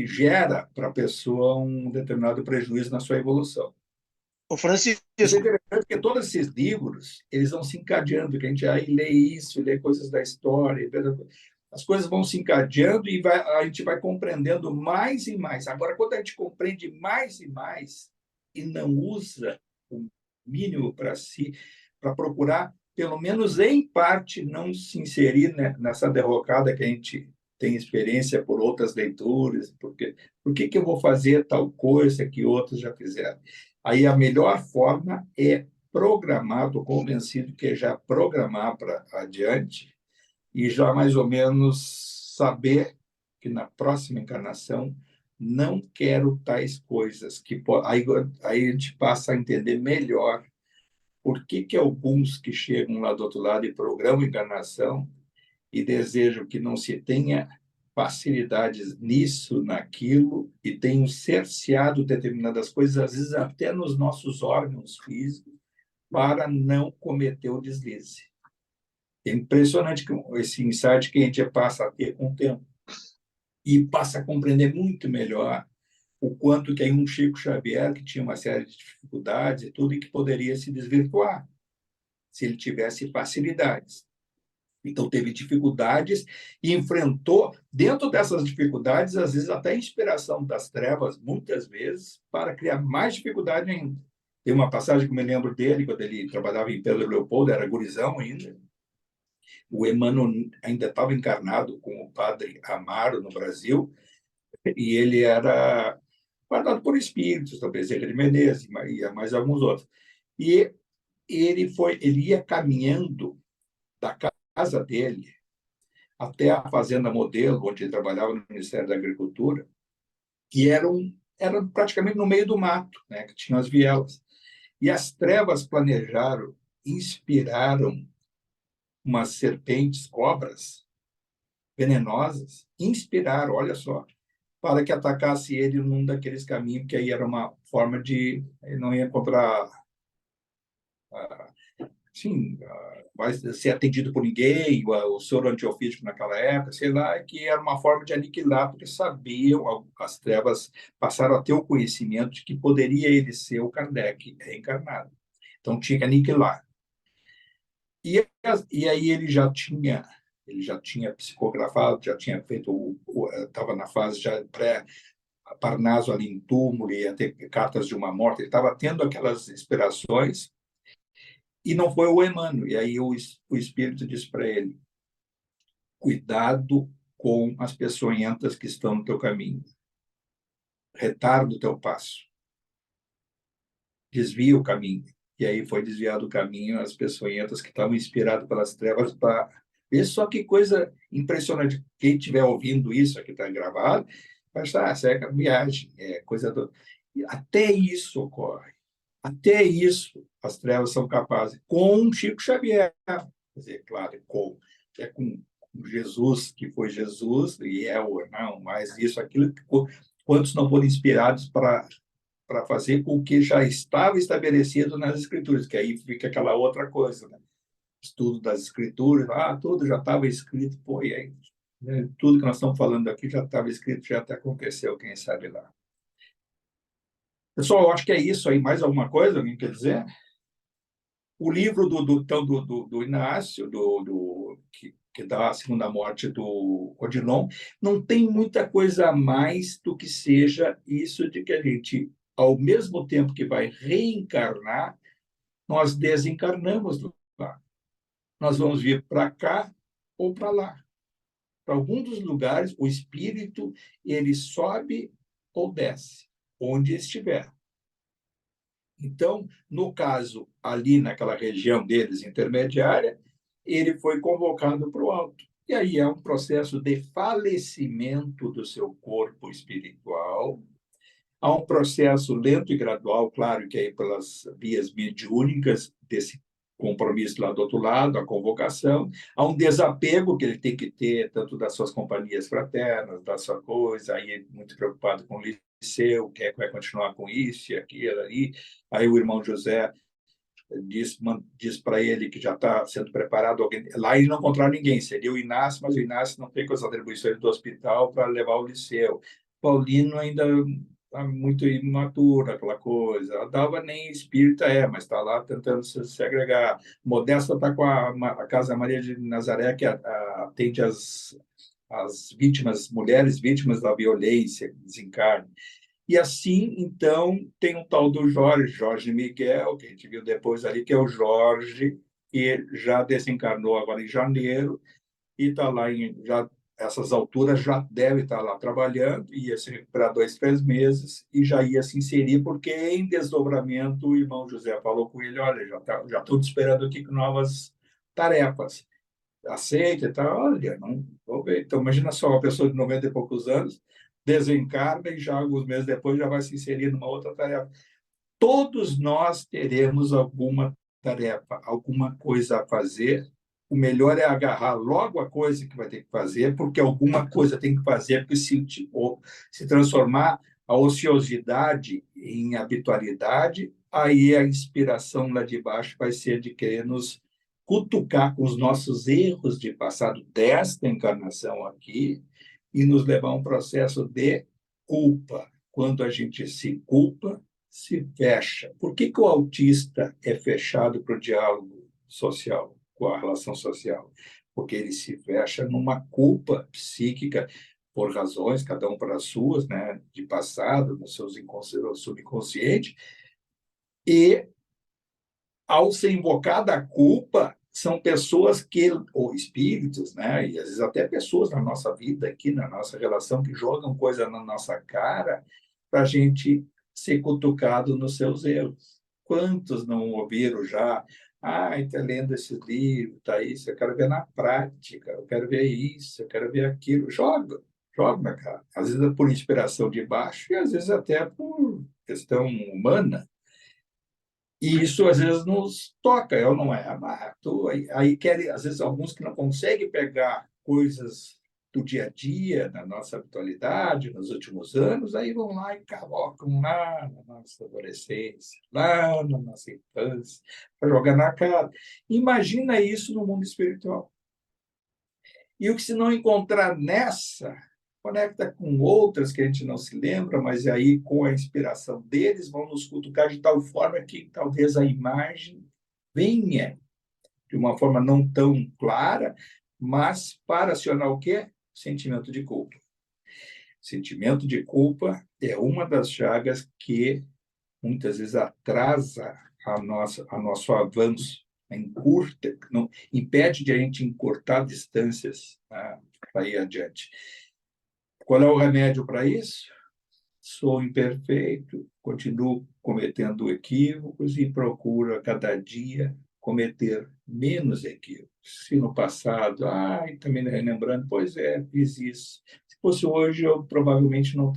gera para a pessoa um determinado prejuízo na sua evolução. Ô, Francisco, Isso é interessante porque todos esses livros, eles vão se encadeando, que a gente aí lê isso, lê coisas da história, as coisas vão se encadeando e a gente vai compreendendo mais e mais. Agora, quando a gente compreende mais e mais e não usa o mínimo para si, para procurar, pelo menos em parte, não se inserir nessa derrocada que a gente tem experiência por outras leituras, porque por que eu vou fazer tal coisa que outros já fizeram? Aí a melhor forma é programar, estou convencido que é já programar para adiante e já mais ou menos saber que na próxima encarnação não quero tais coisas, aí a gente passa a entender melhor por que alguns que chegam lá do outro lado e programam encarnação e desejam que não se tenha facilidades nisso, naquilo, e tenham cerceado determinadas coisas, às vezes até nos nossos órgãos físicos, para não cometer o deslize. É impressionante esse insight que a gente passa a ter com o tempo e passa a compreender muito melhor o quanto que aí um Chico Xavier, que tinha uma série de dificuldades e tudo, e que poderia se desvirtuar se ele tivesse facilidades. Então, teve dificuldades e enfrentou, dentro dessas dificuldades, às vezes até a inspiração das trevas, muitas vezes, para criar mais dificuldade ainda. Tem uma passagem que eu me lembro dele, quando ele trabalhava em Pedro Leopoldo, era gurizão ainda. O Emmanuel ainda estava encarnado com o padre Amaro no Brasil, e ele era guardado por espíritos, talvez Bezerra de Menezes e mais alguns outros. E ele ia caminhando da casa dele até a fazenda modelo, onde ele trabalhava no Ministério da Agricultura, que era praticamente no meio do mato, né, que tinha as vielas. E as trevas planejaram, inspiraram umas serpentes, cobras venenosas, inspiraram, olha só, para que atacasse ele num daqueles caminhos, que aí era uma forma de... Ele não ia encontrar... sim, vai ser atendido por ninguém, o soro antiofídico naquela época, sei lá, que era uma forma de aniquilar, porque sabiam, as trevas passaram a ter o conhecimento de que poderia ele ser o Kardec reencarnado. Então, tinha que aniquilar. E aí ele já tinha psicografado, já tinha feito, estava na fase já pré-Parnaso ali em túmulo, ia ter cartas de uma morte, ele estava tendo aquelas inspirações, e não foi o Emmanuel. E aí o Espírito disse para ele: cuidado com as peçonhentas que estão no teu caminho. Retarda o teu passo. Desvia o caminho. E aí foi desviado o caminho, as peçonhentas que estavam inspiradas pelas trevas para... Vê só que coisa impressionante. Quem estiver ouvindo isso aqui está gravado, vai achar, essa é viagem, é coisa do... E até isso ocorre. Até isso as trevas são capazes. Com Chico Xavier. Quer dizer, claro, com Jesus, que foi Jesus, e não, mas isso, aquilo, quantos não foram inspirados para fazer com o que já estava estabelecido nas Escrituras, que aí fica aquela outra coisa, né? Estudo das Escrituras, tudo já estava escrito, pô, e aí, né? Tudo que nós estamos falando aqui já estava escrito, já até aconteceu, quem sabe lá. Pessoal, eu acho que é isso aí. Mais alguma coisa? Alguém quer dizer? O livro do Inácio, que dá a segunda morte do Odilon, não tem muita coisa a mais do que seja isso de que a gente, ao mesmo tempo que vai reencarnar, nós desencarnamos lá. Nós vamos vir para cá ou para lá. Para algum dos lugares, o espírito ele sobe ou desce, onde estiver. Então, no caso, ali naquela região deles intermediária, ele foi convocado para o alto. E aí é um processo de falecimento do seu corpo espiritual. Há um processo lento e gradual, claro que aí pelas vias mediúnicas desse compromisso lá do outro lado, a convocação. Há um desapego que ele tem que ter, tanto das suas companhias fraternas, da sua coisa, aí é muito preocupado com o liceu, quer que vai continuar com isso e aquilo ali. Aí o irmão José diz para ele que já está sendo preparado alguém. Lá ele não encontrou ninguém, seria o Inácio, mas o Inácio não tem com as atribuições do hospital para levar o liceu. Paulino ainda está muito imaturo, aquela coisa. A Dalva nem espírita mas está lá tentando se agregar. Modesta está com a Casa Maria de Nazaré, que atende as vítimas, mulheres vítimas da violência, desencarne. E assim, então, tem um tal do Jorge Miguel, que a gente viu depois ali, que é o Jorge, que já desencarnou agora em janeiro, e está lá já essas alturas, já deve estar lá trabalhando, ia se recuperar 2, 3 meses, e já ia se inserir, porque em desdobramento o irmão José falou com ele: olha, já estou te esperando aqui com novas tarefas. Aceita e tal, olha, não vou ver. Então, imagina só, uma pessoa de 90 e poucos anos desencarna e já alguns meses depois já vai se inserir numa outra tarefa. Todos nós teremos alguma tarefa, alguma coisa a fazer. O melhor é agarrar logo a coisa que vai ter que fazer, porque alguma coisa tem que fazer, porque se transformar a ociosidade em habitualidade, aí a inspiração lá de baixo vai ser de querer nos cutucar com os nossos erros de passado desta encarnação aqui e nos levar a um processo de culpa. quando a gente se culpa, se fecha. Por que o autista é fechado para o diálogo social, com a relação social? Porque ele se fecha numa culpa psíquica, por razões, cada um para as suas, né, de passado, no seu subconsciente, e, ao ser invocada a culpa, são pessoas que, ou espíritos, né, e às vezes até pessoas na nossa vida, aqui na nossa relação, que jogam coisa na nossa cara para a gente ser cutucado nos seus erros. Quantos não ouviram já? Está lendo esse livro, está isso, eu quero ver na prática, eu quero ver isso, eu quero ver aquilo. Joga na cara. Às vezes é por inspiração de baixo e às vezes até por questão humana. E isso, às vezes, nos toca, eu não é. Aí querem, às vezes, alguns que não conseguem pegar coisas do dia a dia, da nossa habitualidade, nos últimos anos, aí vão lá e colocam lá na nossa adolescência, lá na nossa infância, para jogar na cara. Imagina isso no mundo espiritual. E o que se não encontrar nessa, conecta com outras que a gente não se lembra, mas aí, com a inspiração deles, vão nos cutucar de tal forma que talvez a imagem venha de uma forma não tão clara, mas para acionar o quê? Sentimento de culpa. Sentimento de culpa é uma das chagas que muitas vezes atrasa nosso avanço, encurta, não, impede de a gente encurtar distâncias, tá, para ir adiante. Qual é o remédio para isso? Sou imperfeito, continuo cometendo equívocos e procuro a cada dia cometer menos equívocos. Se no passado, também lembrando, pois é, fiz isso. Se fosse hoje, eu provavelmente não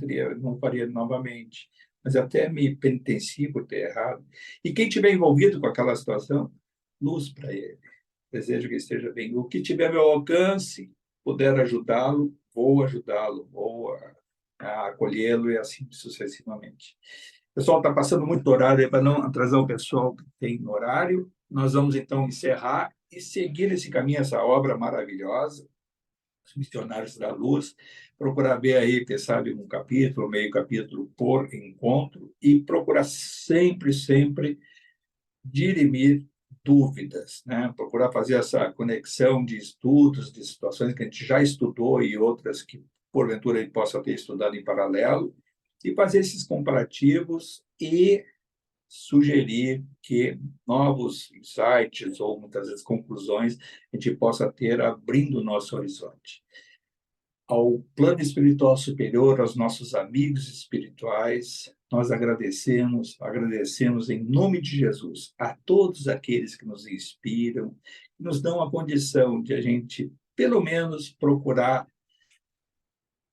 faria novamente. Mas até me penitencio por ter errado. E quem estiver envolvido com aquela situação, luz para ele. Desejo que esteja bem. O que tiver ao meu alcance, puder ajudá-lo, vou acolhê-lo e assim sucessivamente. O pessoal está passando muito horário para não atrasar o pessoal que tem horário. Nós vamos, então, encerrar e seguir esse caminho, essa obra maravilhosa, Os Missionários da Luz, procurar ver aí, quem sabe, um capítulo, meio capítulo por encontro e procurar sempre dirimir dúvidas, né? Procurar fazer essa conexão de estudos, de situações que a gente já estudou e outras que, porventura, a gente possa ter estudado em paralelo, e fazer esses comparativos e sugerir que novos insights ou, muitas vezes, conclusões a gente possa ter abrindo o nosso horizonte. Ao plano espiritual superior, aos nossos amigos espirituais, nós agradecemos em nome de Jesus a todos aqueles que nos inspiram, que nos dão a condição de a gente, pelo menos, procurar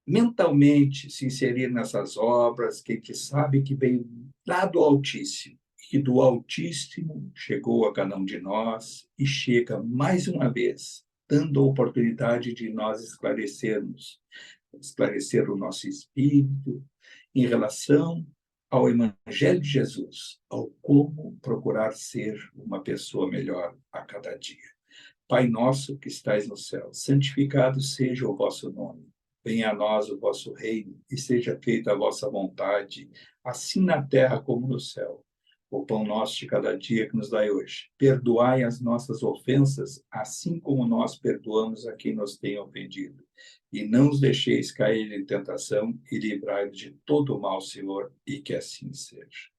mentalmente se inserir nessas obras, que a gente sabe que vem lá do Altíssimo, que do Altíssimo chegou a cada um de nós e chega mais uma vez, dando a oportunidade de nós esclarecer o nosso espírito em relação ao Evangelho de Jesus, ao como procurar ser uma pessoa melhor a cada dia. Pai nosso que estais no céu, santificado seja o vosso nome. Venha a nós o vosso reino e seja feita a vossa vontade, assim na terra como no céu. O pão nosso de cada dia que nos dai hoje. Perdoai as nossas ofensas, assim como nós perdoamos a quem nos tem ofendido. E não os deixeis cair em tentação e livrai-nos de todo o mal, Senhor, e que assim seja.